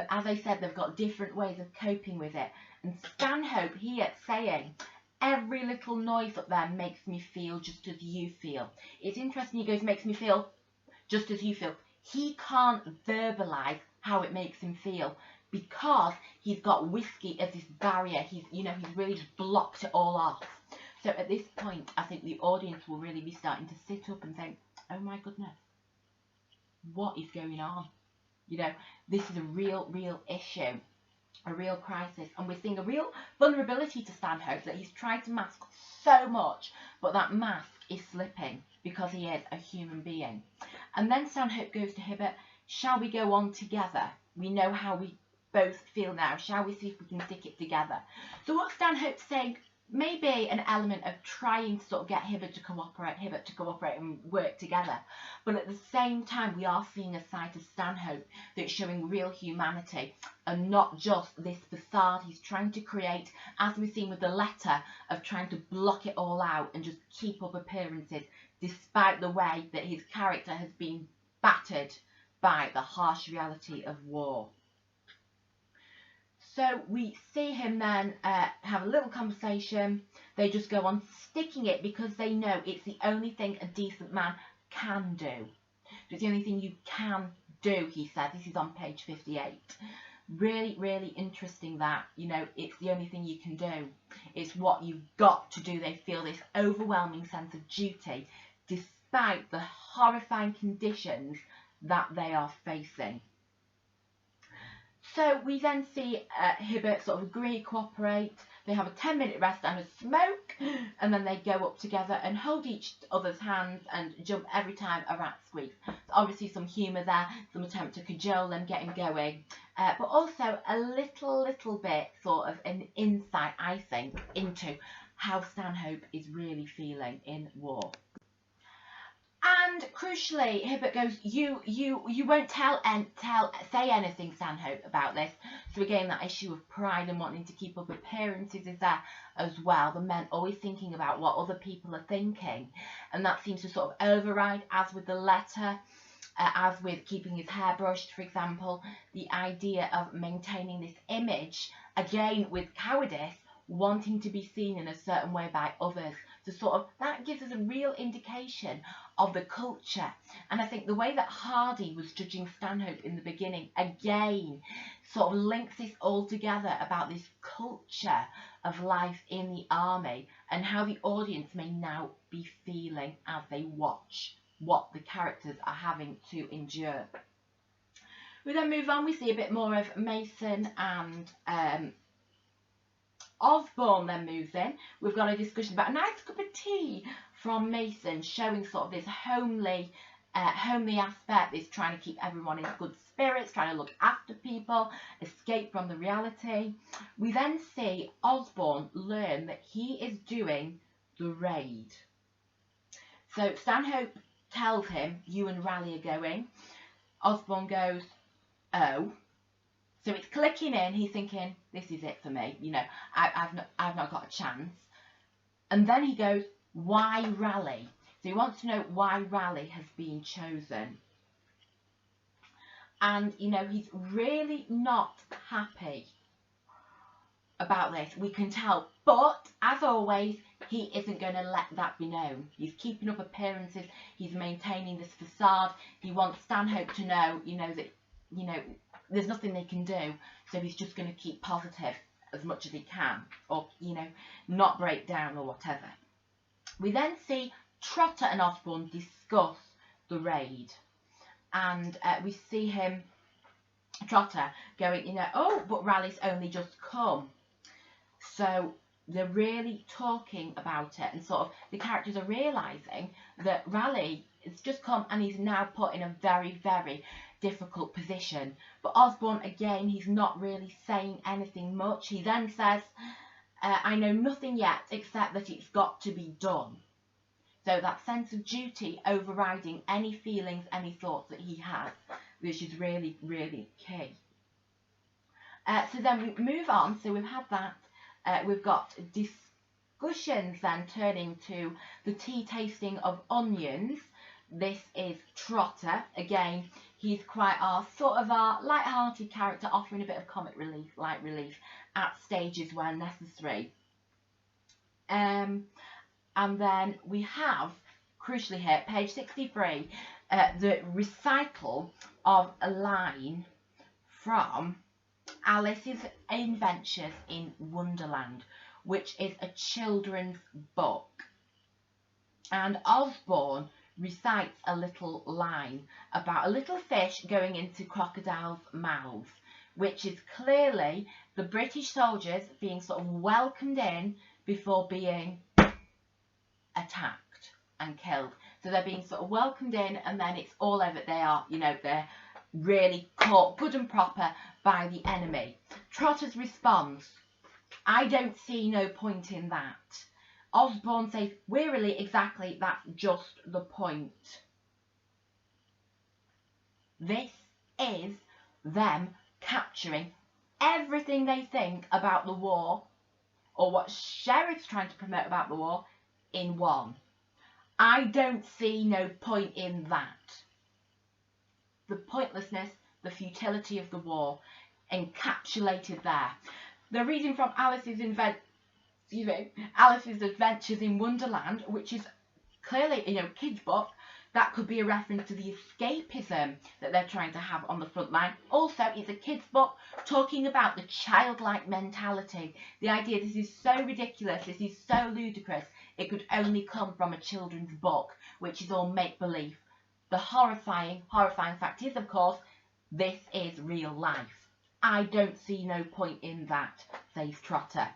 [SPEAKER 1] As I said, they've got different ways of coping with it. And Stanhope here saying, every little noise up there makes me feel just as you feel. It's interesting, he goes, makes me feel just as you feel. He can't verbalise how it makes him feel, because he's got whiskey as his barrier. He's really just blocked it all off. So at this point, I think the audience will really be starting to sit up and think, oh my goodness, what is going on? This is a real issue, a real crisis. And we're seeing a real vulnerability to Stanhope, that he's tried to mask so much, but that mask is slipping because he is a human being. And then Stanhope goes to Hibbert, shall we go on together? We know how we both feel now. Shall we see if we can stick it together? So what Stanhope's saying may be an element of trying to sort of get Hibbert to cooperate and work together. But at the same time, we are seeing a side of Stanhope that's showing real humanity and not just this facade he's trying to create, as we've seen with the letter, of trying to block it all out and just keep up appearances, despite the way that his character has been battered by the harsh reality of war. So we see him then have a little conversation. They just go on sticking it because they know it's the only thing a decent man can do. It's the only thing you can do, he said. This is on page 58. Really interesting that, it's the only thing you can do. It's what you've got to do. They feel this overwhelming sense of duty despite the horrifying conditions that they are facing. So we then see Hibbert sort of agree, cooperate. They have a 10-minute rest and a smoke, and then they go up together and hold each other's hands and jump every time a rat squeaks. So obviously some humour there, some attempt to cajole them, get him going, but also a little bit sort of an insight, I think, into how Stanhope is really feeling in war. And crucially, Hibbert goes, you won't say anything, Stanhope, about this. So again, that issue of pride and wanting to keep up appearances is there as well. The men always thinking about what other people are thinking. And that seems to sort of override, as with the letter, as with keeping his hair brushed, for example, the idea of maintaining this image, again with cowardice, wanting to be seen in a certain way by others. So sort of that gives us a real indication of the culture. And I think the way that Hardy was judging Stanhope in the beginning, again, sort of links this all together about this culture of life in the army and how the audience may now be feeling as they watch what the characters are having to endure. We then move on, we see a bit more of Mason and Osborne then moves in. We've got a discussion about a nice cup of tea from Mason, showing sort of this homely aspect, this trying to keep everyone in good spirits, trying to look after people, escape from the reality. We then see Osborne learn that he is doing the raid. So Stanhope tells him, you and Raleigh are going. Osborne goes, oh. So it's clicking in, he's thinking, this is it for me, I've not got a chance. And then he goes, why Raleigh? So he wants to know why Raleigh has been chosen. And, he's really not happy about this, we can tell. But, as always, he isn't going to let that be known. He's keeping up appearances, he's maintaining this facade. He wants Stanhope to know, that, there's nothing they can do, so he's just going to keep positive as much as he can, or, not break down or whatever. We then see Trotter and Osborne discuss the raid, and we see him, Trotter, going, oh, but Raleigh's only just come. So they're really talking about it, and sort of the characters are realising that Raleigh has just come and he's now put in a very, very difficult position. But Osborne, again, he's not really saying anything much. He then says, I know nothing yet except that it's got to be done. So that sense of duty overriding any feelings, any thoughts that he has, which is really, really key. So then we move on. So we've had that. We've got discussions then turning to the tea tasting of onions. This is Trotter. Again, he's quite our sort of our light-hearted character, offering a bit of comic relief, light relief at stages where necessary. And then we have, crucially here, page 63, the recital of a line from Alice's Adventures in Wonderland, which is a children's book. And Osborne recites a little line about a little fish going into crocodiles' mouths, which is clearly the British soldiers being sort of welcomed in before being attacked and killed. So they're being sort of welcomed in, and then it's all over. They are, they're really caught good and proper by the enemy. Trotter's response, I don't see no point in that. Osborne says wearily, exactly, that's just the point. This is them capturing everything they think about the war, or what Sheriff's trying to promote about the war, in one. I don't see no point in that. The pointlessness, the futility of the war, encapsulated there. They're reading from Alice's Adventures in Wonderland, which is clearly, kids' book. That could be a reference to the escapism that they're trying to have on the front line. Also, it's a kids' book talking about the childlike mentality. The idea this is so ridiculous, this is so ludicrous, it could only come from a children's book, which is all make-believe. The horrifying fact is, of course, this is real life. I don't see no point in that, says Trotter.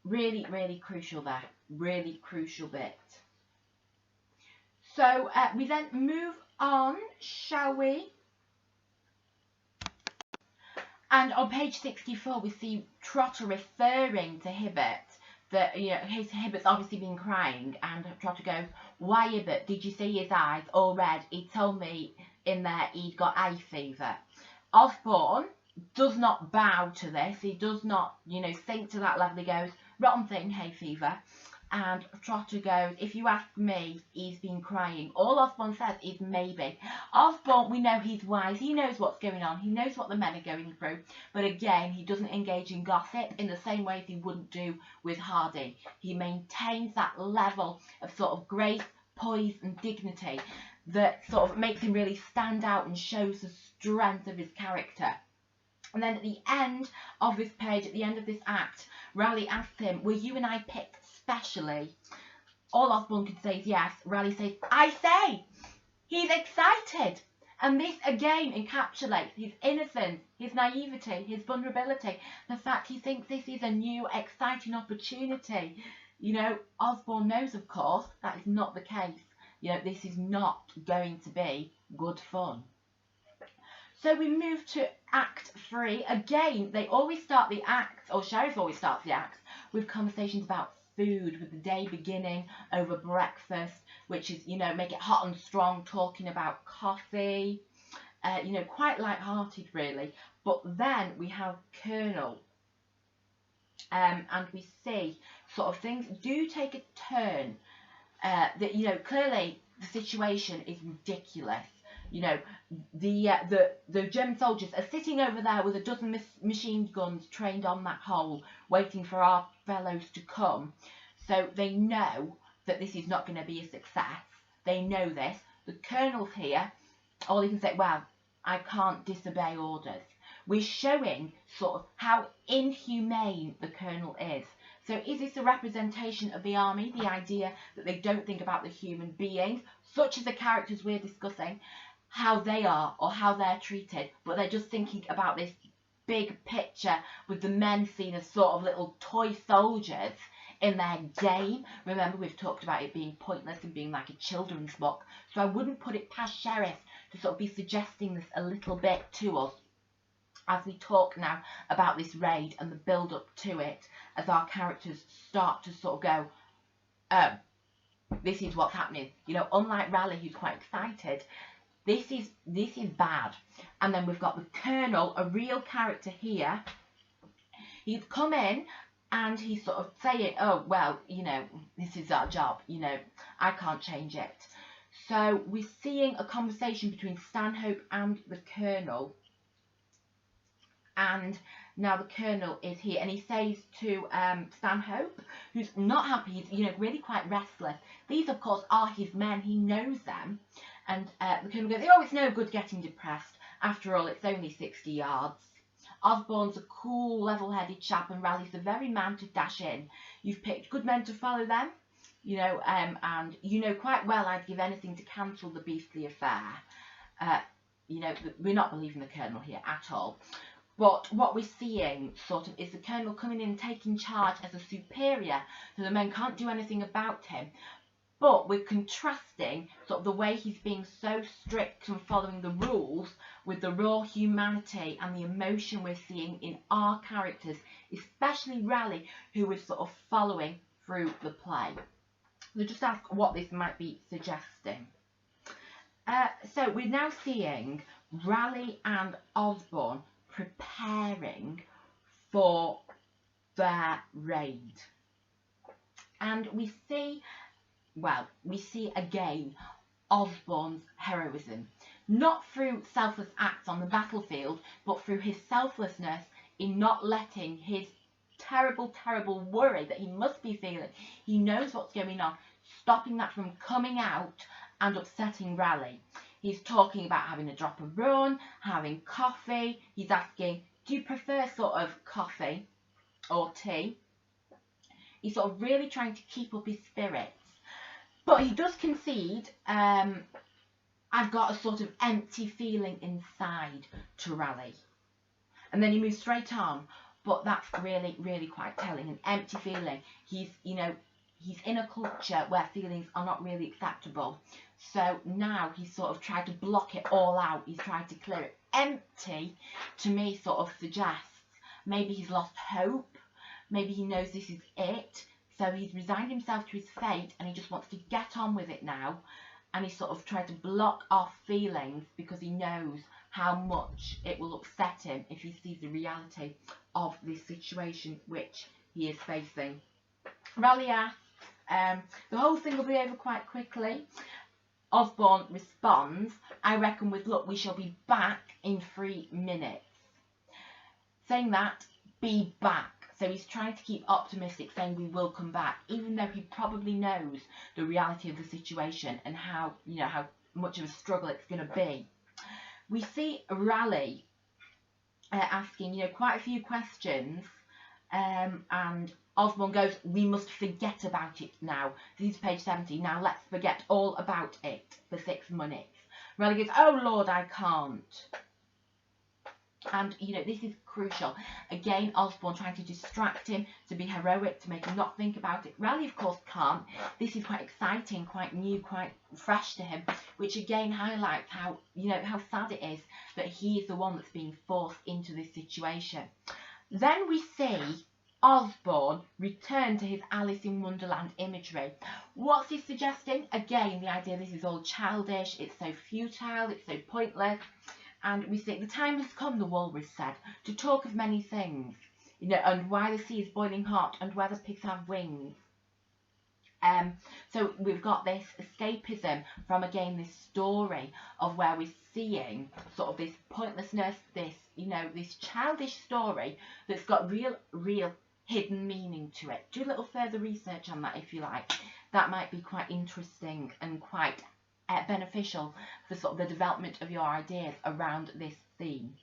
[SPEAKER 1] Really, really crucial there. Really crucial bit. So we then move on, shall we? And on page 64, we see Trotter referring to Hibbert. That Hibbert's obviously been crying, and Trotter goes, "Why, Hibbert? Did you see his eyes all red? He told me in there he'd got hay fever." Osborne does not bow to this. He does not, sink to that level. He goes, "Rotten thing, hay fever." And Trotter goes, "If you ask me, he's been crying." All Osborne says is maybe. Osborne, we know he's wise. He knows what's going on. He knows what the men are going through. But again, he doesn't engage in gossip in the same way as he wouldn't do with Hardy. He maintains that level of sort of grace, poise and dignity that sort of makes him really stand out and shows the strength of his character. And then at the end of this page, at the end of this act, Raleigh asks him, "Were you and I picked specially?" All Osborne can say is yes. Raleigh says, "I say!" He's excited. And this again encapsulates his innocence, his naivety, his vulnerability. The fact he thinks this is a new, exciting opportunity. Osborne knows, of course, that is not the case. This is not going to be good fun. So we move to Act 3. Again, they always start the acts, or Sheriff always starts the acts, with conversations about food, with the day beginning over breakfast, which is, make it hot and strong, talking about coffee, quite light-hearted, really. But then we have Colonel, and we see sort of things do take a turn, that, clearly the situation is ridiculous. The German soldiers are sitting over there with a dozen machine guns trained on that hole, waiting for our fellows to come. So they know that this is not going to be a success. They know this. The Colonel's here. All he can say, well, I can't disobey orders. We're showing sort of how inhumane the Colonel is. So is this a representation of the army, the idea that they don't think about the human beings, such as the characters we're discussing, how they are or how they're treated, but they're just thinking about this big picture with the men seen as sort of little toy soldiers in their game. Remember, we've talked about it being pointless and being like a children's book. So I wouldn't put it past Sheriff to sort of be suggesting this a little bit to us as we talk now about this raid and the build up to it, as our characters start to sort of go, oh, this is what's happening. You know, unlike Raleigh, who's quite excited, this is bad. And then we've got the Colonel, a real character here. He's come in and he's sort of saying, oh, well, you know, this is our job, you know, I can't change it. So we're seeing a conversation between Stanhope and the Colonel. And now the Colonel is here, and he says to Stanhope, who's not happy, he's, you know, really quite restless. These, of course, are his men. He knows them. And the Colonel goes, oh, it's no good getting depressed. After all, it's only 60 yards. Osborne's a cool, level-headed chap, and Raleigh's the very man to dash in. You've picked good men to follow them, you know, and you know quite well I'd give anything to cancel the beastly affair. You know, we're not believing the Colonel here at all. But what we're seeing, sort of, is the Colonel coming in and taking charge as a superior, so the men can't do anything about him. But we're contrasting sort of the way he's being so strict and following the rules with the raw humanity and the emotion we're seeing in our characters, especially Raleigh, who is sort of following through the play. So just ask what this might be suggesting. So we're now seeing Raleigh and Osborne preparing for their raid. And we see again Osborne's heroism, not through selfless acts on the battlefield, but through his selflessness in not letting his terrible worry that he must be feeling, he knows what's going on, stopping that from coming out and upsetting Raleigh. He's talking about having a drop of rum, having coffee. He's asking, do you prefer sort of coffee or tea? He's sort of really trying to keep up his spirits. But he does concede, I've got a sort of empty feeling inside to Raleigh. And then he moves straight on. But that's really quite telling. An empty feeling. He's in a culture where feelings are not really acceptable. So now he's sort of tried to block it all out. He's tried to clear it. Empty, to me, sort of suggests maybe he's lost hope. Maybe he knows this is it. So he's resigned himself to his fate and he just wants to get on with it now. And he's sort of tried to block off feelings because he knows how much it will upset him if he sees the reality of this situation which he is facing. Raleigh asks, the whole thing will be over quite quickly. Osborne responds, I reckon with luck we shall be back in 3 minutes. Saying that, be back. So he's trying to keep optimistic, saying we will come back, even though he probably knows the reality of the situation and how much of a struggle it's going to be. We see Raleigh asking, quite a few questions, and Osborne goes, we must forget about it now. This is page 70. Now let's forget all about it for 6 minutes. Raleigh goes, oh Lord, I can't. And, this is crucial. Again, Osborne trying to distract him, to be heroic, to make him not think about it. Raleigh, of course, can't. This is quite exciting, quite new, quite fresh to him, which again highlights how, how sad it is that he is the one that's being forced into this situation. Then we see Osborne return to his Alice in Wonderland imagery. What's he suggesting? Again, the idea this is all childish, it's so futile, it's so pointless. And we think the time has come, the walrus said, to talk of many things, and why the sea is boiling hot, and whether pigs have wings. So we've got this escapism from, again, this story of where we're seeing sort of this pointlessness, this, this childish story that's got real hidden meaning to it. Do a little further research on that if you like. That might be quite interesting and quite beneficial for sort of the development of your ideas around this theme.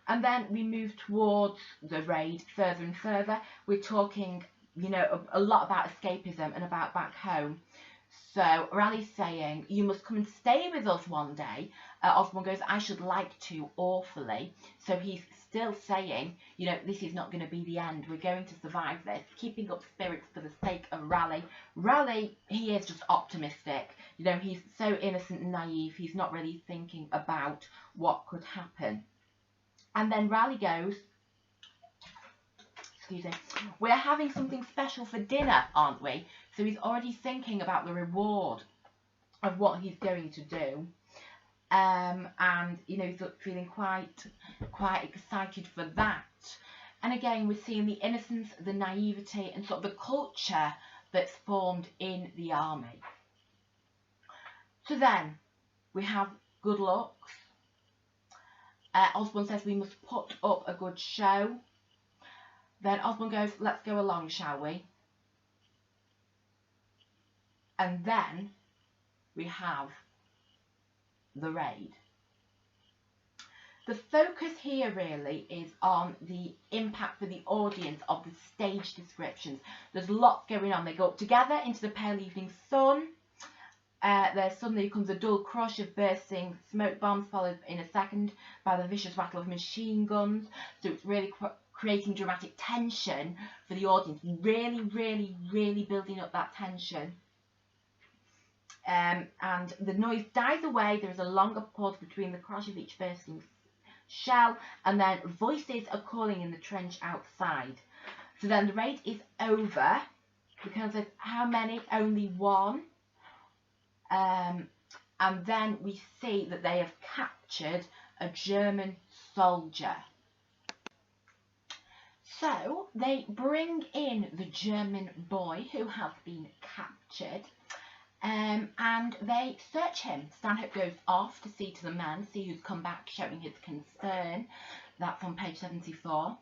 [SPEAKER 1] And then we move towards the raid further and further. We're talking, a lot about escapism and about back home. So Raleigh's saying, you must come and stay with us one day. Osborne goes, I should like to awfully. So he's still saying, you know, this is not going to be the end. We're going to survive this. Keeping up spirits for the sake of Raleigh. Raleigh, he is just optimistic. You know, he's so innocent and naive. He's not really thinking about what could happen. And then Raleigh goes, excuse me, we're having something special for dinner, aren't we? So he's already thinking about the reward of what he's going to do. And you know, he's feeling quite excited for that. And again, we're seeing the innocence, the naivety, and sort of the culture that's formed in the army. So then we have good looks. Osborne says we must put up a good show. Then Osborne goes, let's go along, shall we? And then we have the raid. The focus here really is on the impact for the audience of the stage descriptions. There's lots going on. They go up together into the pale evening sun. There suddenly comes a dull crush of bursting smoke bombs, followed in a second by the vicious rattle of machine guns. So it's really creating dramatic tension for the audience. Really building up that tension. And the noise dies away. There is a longer pause between the crash of each bursting shell, and then voices are calling in the trench outside. So then the raid is over. The colonel says, how many? Only one. And then we see that they have captured a German soldier. So they bring in the German boy who has been captured. And they search him. Stanhope goes off to see to the men, see who's come back, showing his concern. That's on page 74.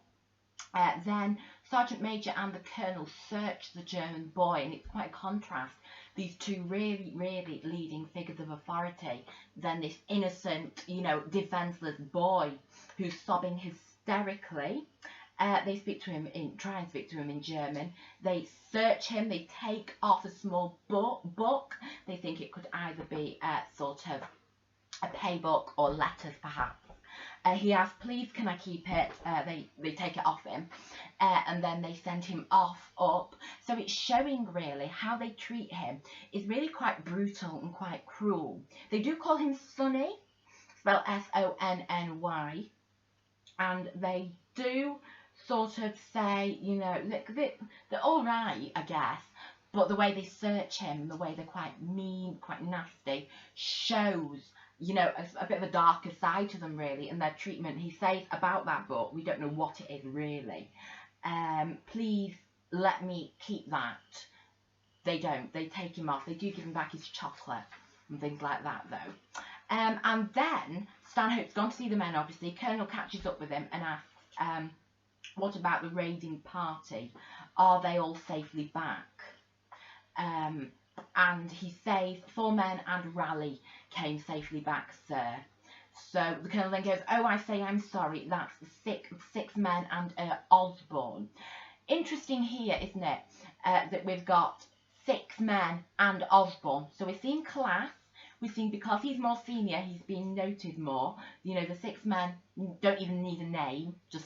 [SPEAKER 1] Then Sergeant Major and the Colonel search the German boy, and it's quite a contrast. These two really leading figures of authority. Then this innocent, you know, defenceless boy who's sobbing hysterically. They speak to him try and speak to him in German. They search him. They take off a small book. They think it could either be sort of a pay book or letters, perhaps. He asks, please, can I keep it? They take it off him. And then they send him off up. So it's showing really how they treat him is really quite brutal and quite cruel. They do call him Sonny, spelled S-O-N-N-Y. And they do sort of say, you know, they're all right, I guess, but the way they search him, the way they're quite mean, quite nasty, shows, you know, a bit of a darker side to them, really, and their treatment. He says about that book, we don't know what it is, really. Please let me keep that. They don't. They take him off. They do give him back his chocolate and things like that, though. And then Stanhope's gone to see the men, obviously. Colonel catches up with him and asks, what about the raiding party? Are they all safely back? And he says 4 men and Raleigh came safely back, sir. So the Colonel then goes, oh, I say I'm sorry, that's the six men and Osborne. Interesting here, isn't it, that we've got 6 men and Osborne. So we're seeing class. We're seeing, because he's more senior, he's being noted more. You know, the 6 men don't even need a name, just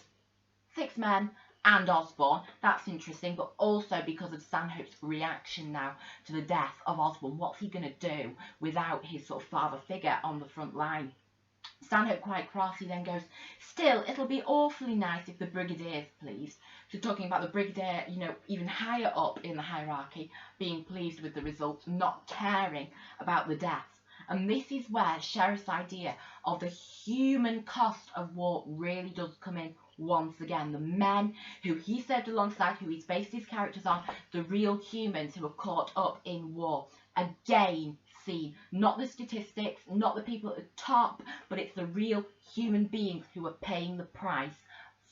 [SPEAKER 1] 6 men and Osborne. That's interesting, but also because of Stanhope's reaction now to the death of Osborne. What's he going to do without his sort of father figure on the front line? Stanhope, quite crossly, then goes, still, it'll be awfully nice if the brigadiers, please. So talking about the brigadier, you know, even higher up in the hierarchy, being pleased with the results, not caring about the deaths. And this is where Sheriff's idea of the human cost of war really does come in once again. The men who he served alongside, who he's based his characters on, the real humans who are caught up in war. Again, seen. Not the statistics, not the people at the top, but it's the real human beings who are paying the price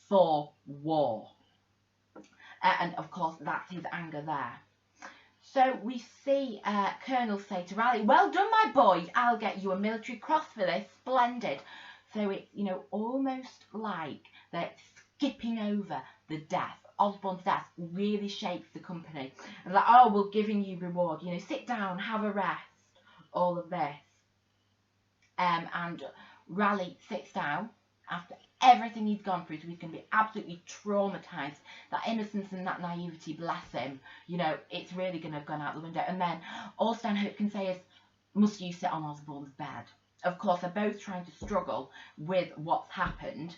[SPEAKER 1] for war. And of course, that's his anger there. So we see Colonel say to Raleigh, well done, my boy, I'll get you a military cross for this, splendid. So it's, you know, almost like they're skipping over the death. Osborne's death really shakes the company. And like, oh, we're giving you reward, you know, sit down, have a rest, all of this. And Raleigh sits down after everything he's gone through, so he's going to be absolutely traumatised. That innocence and that naivety, bless him, you know, it's really going to have gone out the window. And then all Stanhope can say is, must you sit on Osborne's bed? Of course, they're both trying to struggle with what's happened.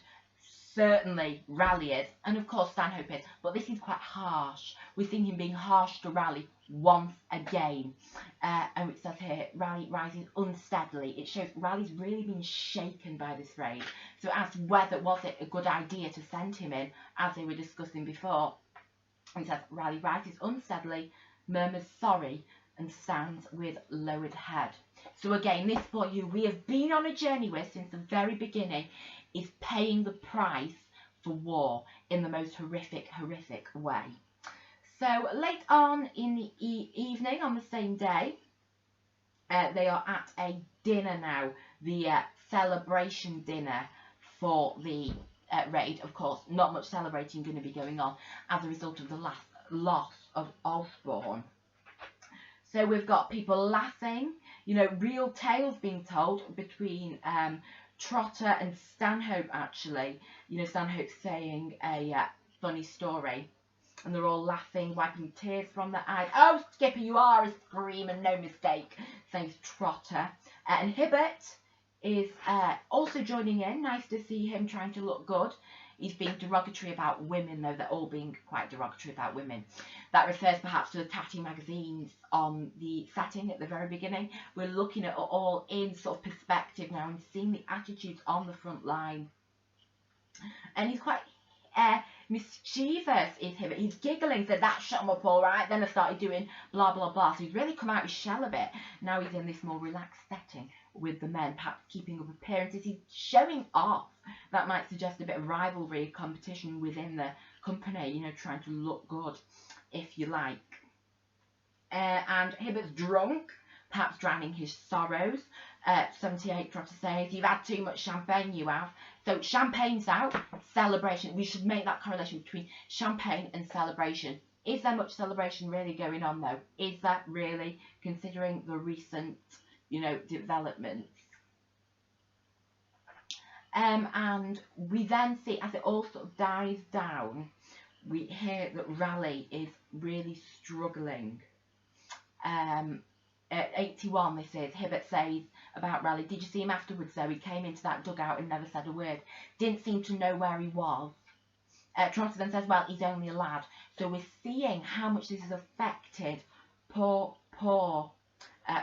[SPEAKER 1] Certainly Raleigh is, and of course Stanhope is, but this is quite harsh. We're seeing him being harsh to Raleigh once again. And it says here, Raleigh rises unsteadily. It shows Raleigh's really been shaken by this raid. So it asks whether was it a good idea to send him in, as they were discussing before. And it says, Raleigh rises unsteadily, murmurs sorry, and stands with lowered head. So again, this boy who we have been on a journey with since the very beginning is paying the price for war in the most horrific way. So late on in the evening on the same day, they are at a dinner now, the celebration dinner for the raid. Of course, not much celebrating going to be going on as a result of the loss of Osborne. So we've got people laughing, you know, real tales being told between Trotter and Stanhope, actually. You know, Stanhope saying a funny story, and they're all laughing, wiping tears from their eyes. Oh, Skipper, you are a screamer, no mistake, says Trotter. And Hibbert is also joining in. Nice to see him trying to look good. He's being derogatory about women, though. They're all being quite derogatory about women. That refers perhaps to the tatty magazines on the setting at the very beginning. We're looking at it all in sort of perspective now and seeing the attitudes on the front line. And he's quite mischievous, is Hibbert. He's giggling, said that shut him up all right. Then I started doing blah, blah, blah. So he's really come out his shell a bit. Now he's in this more relaxed setting with the men, perhaps keeping up appearances. He's showing off. That might suggest a bit of rivalry, competition within the company, you know, trying to look good, if you like. And Hibbert's drunk, perhaps drowning his sorrows. 78 Trotter says, you've had too much champagne, you have. So champagne's out, celebration. We should make that correlation between champagne and celebration. Is there much celebration really going on, though? Is that really, considering the recent, you know, developments? And we then see, as it all sort of dies down, we hear that Raleigh is really struggling. At 81, this is, Hibbert says about Raleigh, did you see him afterwards, though? He came into that dugout and never said a word. Didn't seem to know where he was. Trotter then says, well, he's only a lad. So we're seeing how much this has affected poor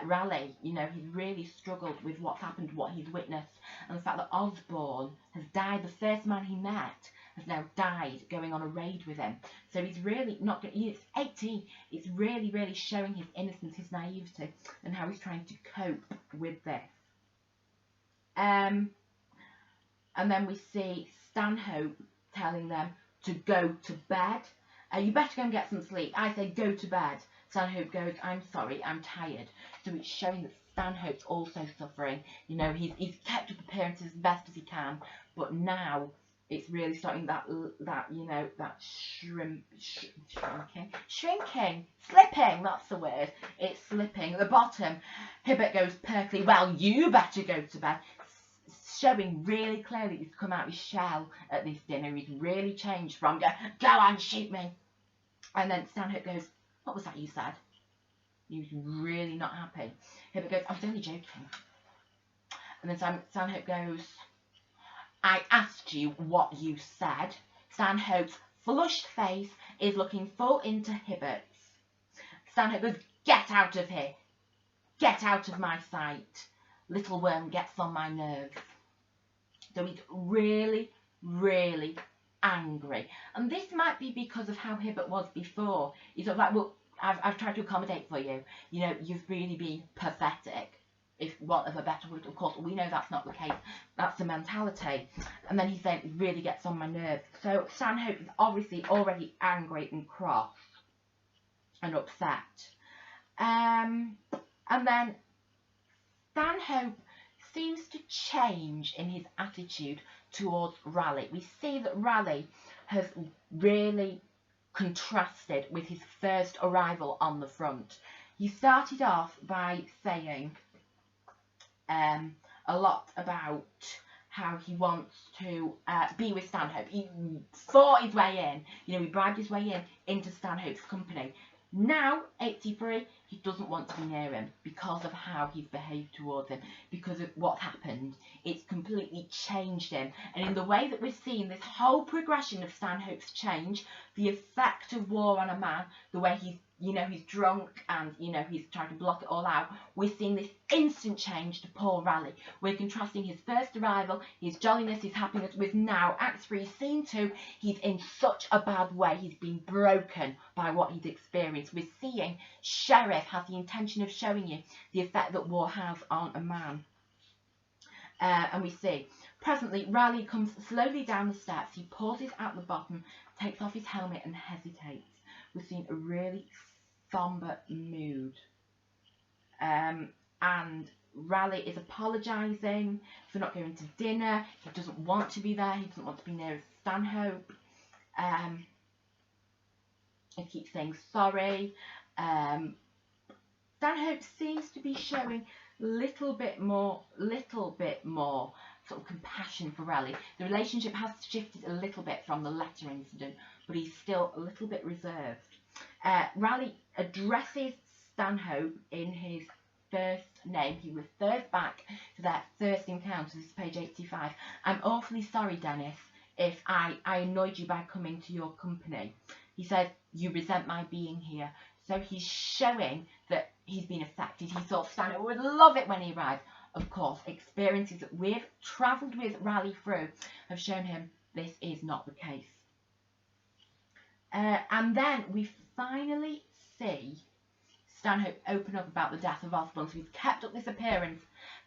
[SPEAKER 1] Raleigh. You know, he's really struggled with what's happened, what he's witnessed, and the fact that Osborne has died. The first man he met has now died going on a raid with him. So he's really not, he's 18. It's really, really showing his innocence, his naivety, and how he's trying to cope with this. And then we see Stanhope telling them to go to bed. You better go and get some sleep. I say go to bed. Stanhope goes, I'm sorry, I'm tired. So it's showing that Stanhope's also suffering. You know, he's kept up appearances as best as he can, but now it's really starting that you know, that shrinking, slipping, that's the word. It's slipping. At the bottom, Hibbert goes perkily, well, you better go to bed. Showing really clearly he's come out of his shell at this dinner. He's really changed from go on, shoot me. And then Stanhope goes, what was that you said? He was really not happy. Hibbert goes, I was only joking. And then Stanhope goes, I asked you what you said. Stanhope's flushed face is looking full into Hibbert's. Stanhope goes, get out of here. Get out of my sight. Little worm gets on my nerves. So he's really, really angry. And this might be because of how Hibbert was before. He's sort of like, well, I've tried to accommodate for you. You know, you've really been pathetic, if want of a better word. Of course, we know that's not the case. That's the mentality. And then he's saying, it really gets on my nerves. So Stanhope is obviously already angry and cross and upset. And then Stanhope seems to change in his attitude towards Raleigh. We see that Raleigh has really contrasted with his first arrival on the front. He started off by saying a lot about how he wants to be with Stanhope. He fought his way in, he bribed his way into Stanhope's company. Now, 83, he doesn't want to be near him because of how he's behaved towards him, because of what happened. It's completely changed him. And in the way that we're seeing this whole progression of Stanhope's change, the effect of war on a man, the way he's drunk and, he's trying to block it all out, we're seeing this instant change to poor Raleigh. We're contrasting his first arrival, his jolliness, his happiness, with now, Act 3, Scene 2, he's in such a bad way. He's been broken by what he's experienced. We're seeing Sheriff has the intention of showing you the effect that war has on a man. And we see, presently, Raleigh comes slowly down the steps. He pauses at the bottom, takes off his helmet and hesitates. We're seeing a really somber mood. And Raleigh is apologising for not going to dinner. He doesn't want to be there. He doesn't want to be near Stanhope. He keeps saying sorry. Stanhope seems to be showing little bit more sort of compassion for Raleigh. The relationship has shifted a little bit from the letter incident, but he's still a little bit reserved. Raleigh addresses Stanhope in his first name. He refers back to their first encounter. This is page 85. I'm awfully sorry, Dennis, if I annoyed you by coming to your company. He says, you resent my being here. So he's showing that he's been affected. He thought Stanhope would love it when he arrived. Of course, experiences that we've travelled with Raleigh through have shown him this is not the case. And then we finally see Stanhope open up about the death of Osborne. So he's kept up this appearance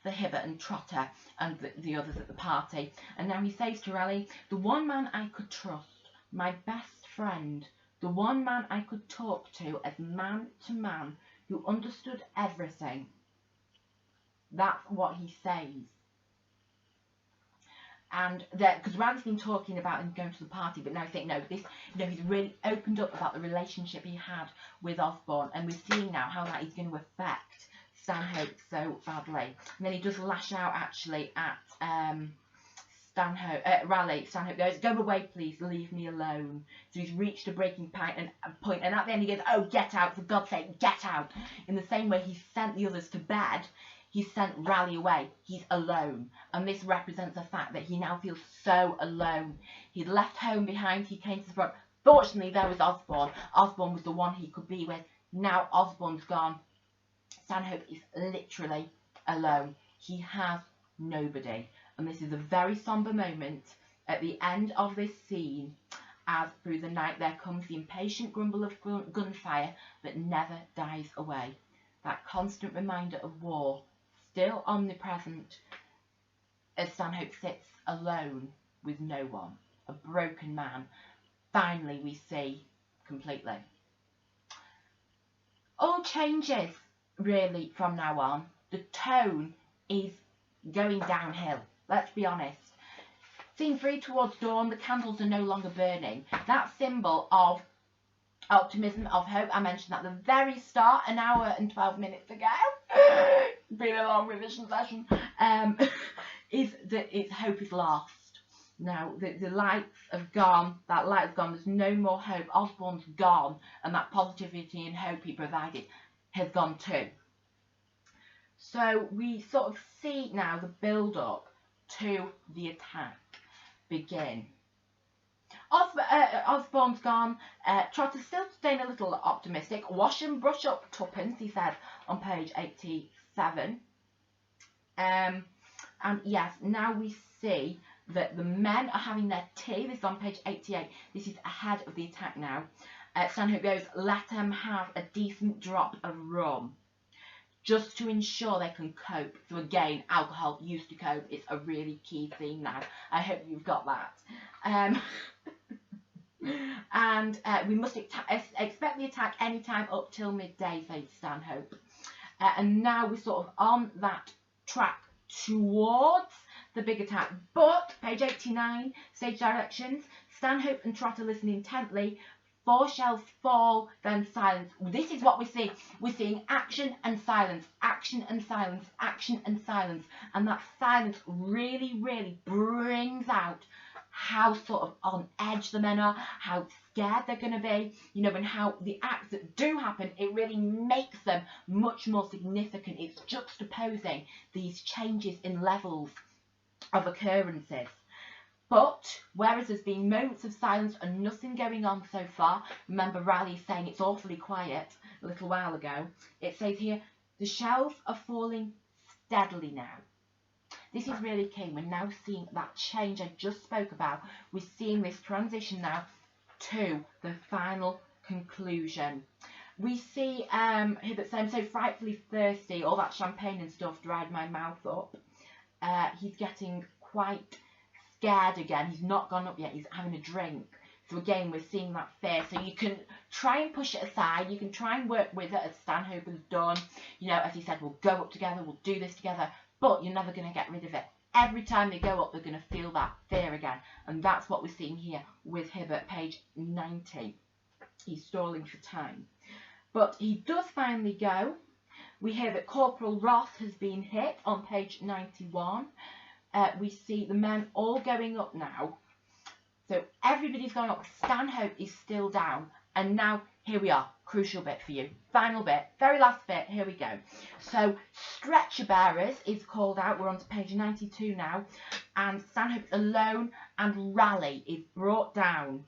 [SPEAKER 1] for Hibbert and Trotter and the others at the party. And now he says to Raleigh, the one man I could trust, my best friend, the one man I could talk to as man to man, who understood everything. That's what he says. And because Raleigh's been talking about him going to the party, but now I think, no, he's really opened up about the relationship he had with Osborne, and we're seeing now how that is going to affect Stanhope so badly. And then he does lash out actually at Raleigh. Stanhope goes, go away please, leave me alone. So he's reached a breaking point, and at the end he goes, oh, get out, for God's sake, get out. In the same way he sent the others to bed, he sent Raleigh away. He's alone. And this represents the fact that he now feels so alone. He'd left home behind. He came to the front. Fortunately, there was Osborne. Osborne was the one he could be with. Now Osborne's gone. Stanhope is literally alone. He has nobody. And this is a very sombre moment at the end of this scene, as through the night there comes the impatient grumble of gunfire that never dies away. That constant reminder of war, still omnipresent, as Stanhope sits alone with no one, a broken man. Finally we see completely. All changes really from now on. The tone is going downhill, let's be honest. Scene 3, towards dawn, the candles are no longer burning. That symbol of optimism, of hope, I mentioned at the very start, an hour and 12 minutes ago, been a long revision session, is that its hope is lost. Now, the lights have gone, that light has gone, there's no more hope. Osborne's gone, and that positivity and hope he provided has gone too. So we sort of see now the build-up to the attack begin. Osborne's gone. Trotter's still staying a little optimistic. Wash and brush up tuppence, he said on page 87. And yes, now we see that the men are having their tea. This is on page 88. This is ahead of the attack now. Stanhope goes, let them have a decent drop of rum, just to ensure they can cope. So again, alcohol used to cope. It's a really key theme now. I hope you've got that. And we must expect the attack anytime up till midday, says Stanhope. And now we're sort of on that track towards the big attack. But, page 89, stage directions, Stanhope and Trotter listen intently. 4 shells fall, then silence. This is what we see. We're seeing action and silence, action and silence, action and silence. And that silence really, really brings out how sort of on edge the men are, how scared they're going to be, you know, and how the acts that do happen, it really makes them much more significant. It's juxtaposing these changes in levels of occurrences. But whereas there's been moments of silence and nothing going on so far, remember Raleigh saying it's awfully quiet a little while ago, it says here, the shells are falling steadily now. This is really key. We're now seeing that change I just spoke about. We're seeing this transition now to the final conclusion. We see Hibbert saying, so frightfully thirsty, all that champagne and stuff dried my mouth up. He's getting quite scared again. He's not gone up yet. He's having a drink. So again, we're seeing that fear. So you can try and push it aside. You can try and work with it, as Stanhope has done. You know, as he said, we'll go up together. We'll do this together. But you're never going to get rid of it. Every time they go up, they're going to feel that fear again. And that's what we're seeing here with Hibbert, page 90. He's stalling for time. But he does finally go. We hear that Corporal Ross has been hit on page 91. We see the men all going up now. So everybody's going up. Stanhope is still down. And now, here we are. Crucial bit for you. Final bit. Very last bit. Here we go. So, stretcher bearers is called out. We're on to page 92 now. And Stanhope's alone and Raleigh is brought down.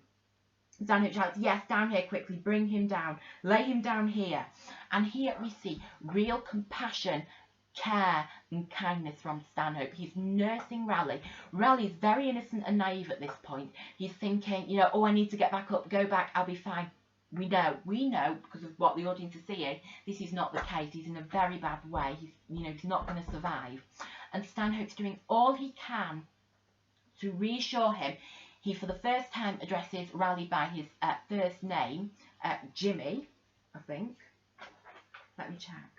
[SPEAKER 1] Stanhope shouts, yes, down here quickly. Bring him down. Lay him down here. And here we see real compassion, care and kindness from Stanhope. He's nursing Raleigh. Raleigh's very innocent and naive at this point. He's thinking, you know, oh, I need to get back up, go back, I'll be fine. We know because of what the audience is seeing, this is not the case. He's in a very bad way. He's not going to survive. And Stanhope's doing all he can to reassure him. He, for the first time, addresses Raleigh by his first name, Jimmy, I think. Let me check.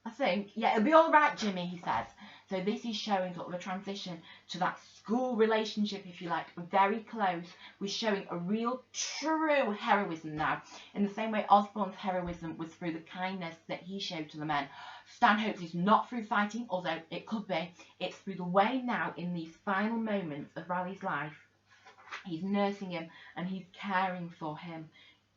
[SPEAKER 1] I think, yeah, it'll be all right, Jimmy, he says. So this is showing sort of a transition to that school relationship, if you like, very close. We're showing a real, true heroism now. In the same way Osborne's heroism was through the kindness that he showed to the men. Stanhope's is not through fighting, although it could be. It's through the way now, in these final moments of Raleigh's life, he's nursing him and he's caring for him.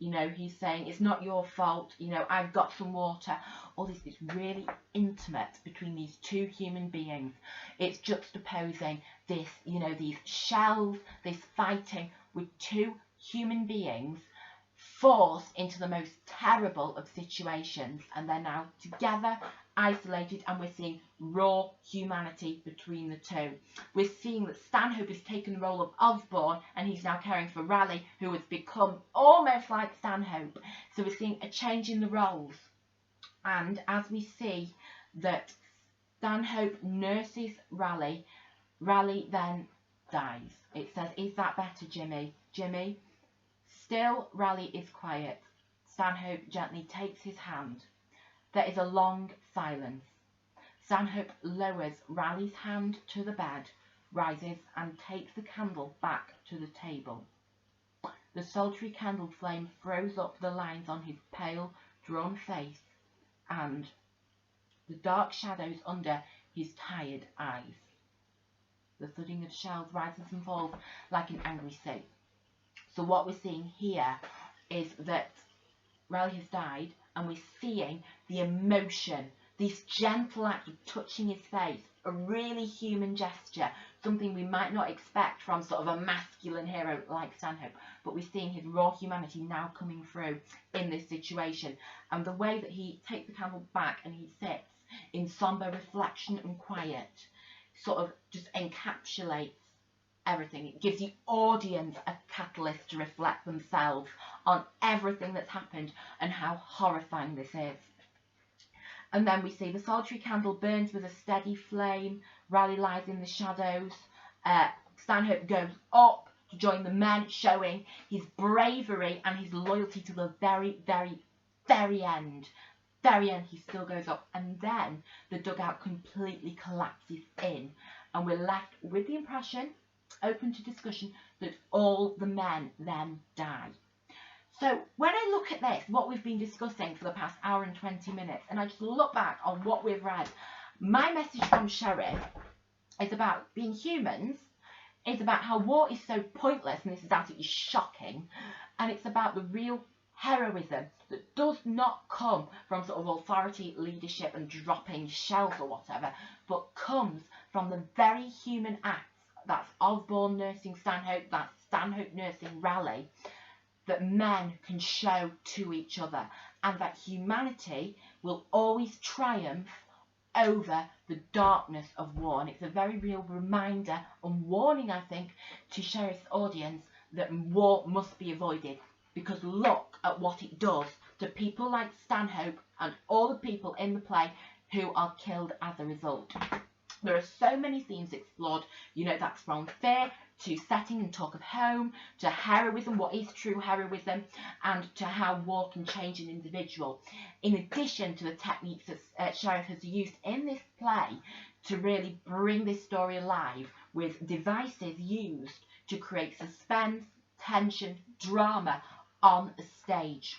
[SPEAKER 1] You know, he's saying, it's not your fault, you know, I've got some water. All this is really intimate between these two human beings. It's juxtaposing this, you know, these shells, this fighting with two human beings forced into the most terrible of situations. And they're now together, isolated, and we're seeing raw humanity between the two. We're seeing that Stanhope has taken the role of Osborne and he's now caring for Raleigh, who has become almost like Stanhope. So we're seeing a change in the roles. And as we see that Stanhope nurses Raleigh, Raleigh then dies. It says, is that better, Jimmy? Jimmy? Still, Raleigh is quiet. Stanhope gently takes his hand. There is a long silence. Stanhope lowers Raleigh's hand to the bed, rises and takes the candle back to the table. The sultry candle flame throws up the lines on his pale, drawn face and the dark shadows under his tired eyes. The thudding of shells rises and falls like an angry sea. So what we're seeing here is that Raleigh has died, and we're seeing the emotion, this gentle act of touching his face, a really human gesture, something we might not expect from sort of a masculine hero like Stanhope, but we're seeing his raw humanity now coming through in this situation. And the way that he takes the candle back and he sits in sombre reflection and quiet sort of just encapsulates everything. It gives the audience a catalyst to reflect themselves on everything that's happened and how horrifying this is. And then we see the solitary candle burns with a steady flame. Raleigh lies in the shadows. Stanhope goes up to join the men, showing his bravery and his loyalty to the very, very, very end. Very end, he still goes up. And then the dugout completely collapses in. And we're left with the impression, open to discussion, that all the men then die. So when I look at this, what we've been discussing for the past hour and 20 minutes, and I just look back on what we've read, my message from Sheriff is about being humans. It's about how war is so pointless, and this is absolutely shocking, and it's about the real heroism that does not come from sort of authority, leadership and dropping shells or whatever, but comes from the very human acts, that's Osborne nursing Stanhope, that's Stanhope nursing Raleigh, that men can show to each other, and that humanity will always triumph over the darkness of war. And it's a very real reminder and warning, I think, to Sheriff's audience that war must be avoided, because look at what it does to people like Stanhope and all the people in the play who are killed as a result. There are so many themes explored, you know, that's from fear to setting and talk of home, to heroism, what is true heroism, and to how war can change an individual. In addition to the techniques that Sheriff has used in this play to really bring this story alive, with devices used to create suspense, tension, drama on a stage.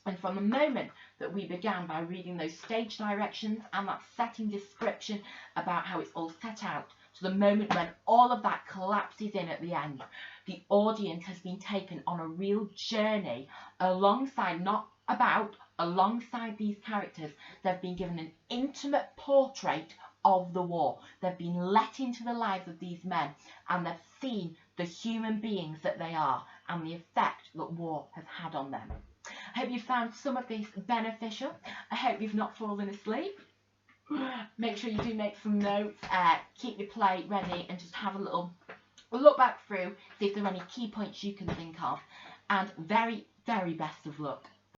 [SPEAKER 1] And from the moment that we began by reading those stage directions and that setting description about how it's all set out, to the moment when all of that collapses in at the end, the audience has been taken on a real journey alongside, not about, alongside these characters. They've been given an intimate portrait of the war. They've been let into the lives of these men, and they've seen the human beings that they are and the effect that war has had on them. I hope you found some of this beneficial. I hope you've not fallen asleep. Make sure you do make some notes, keep your play ready, and just have a little look back through, see if there are any key points you can think of. And very, very best of luck.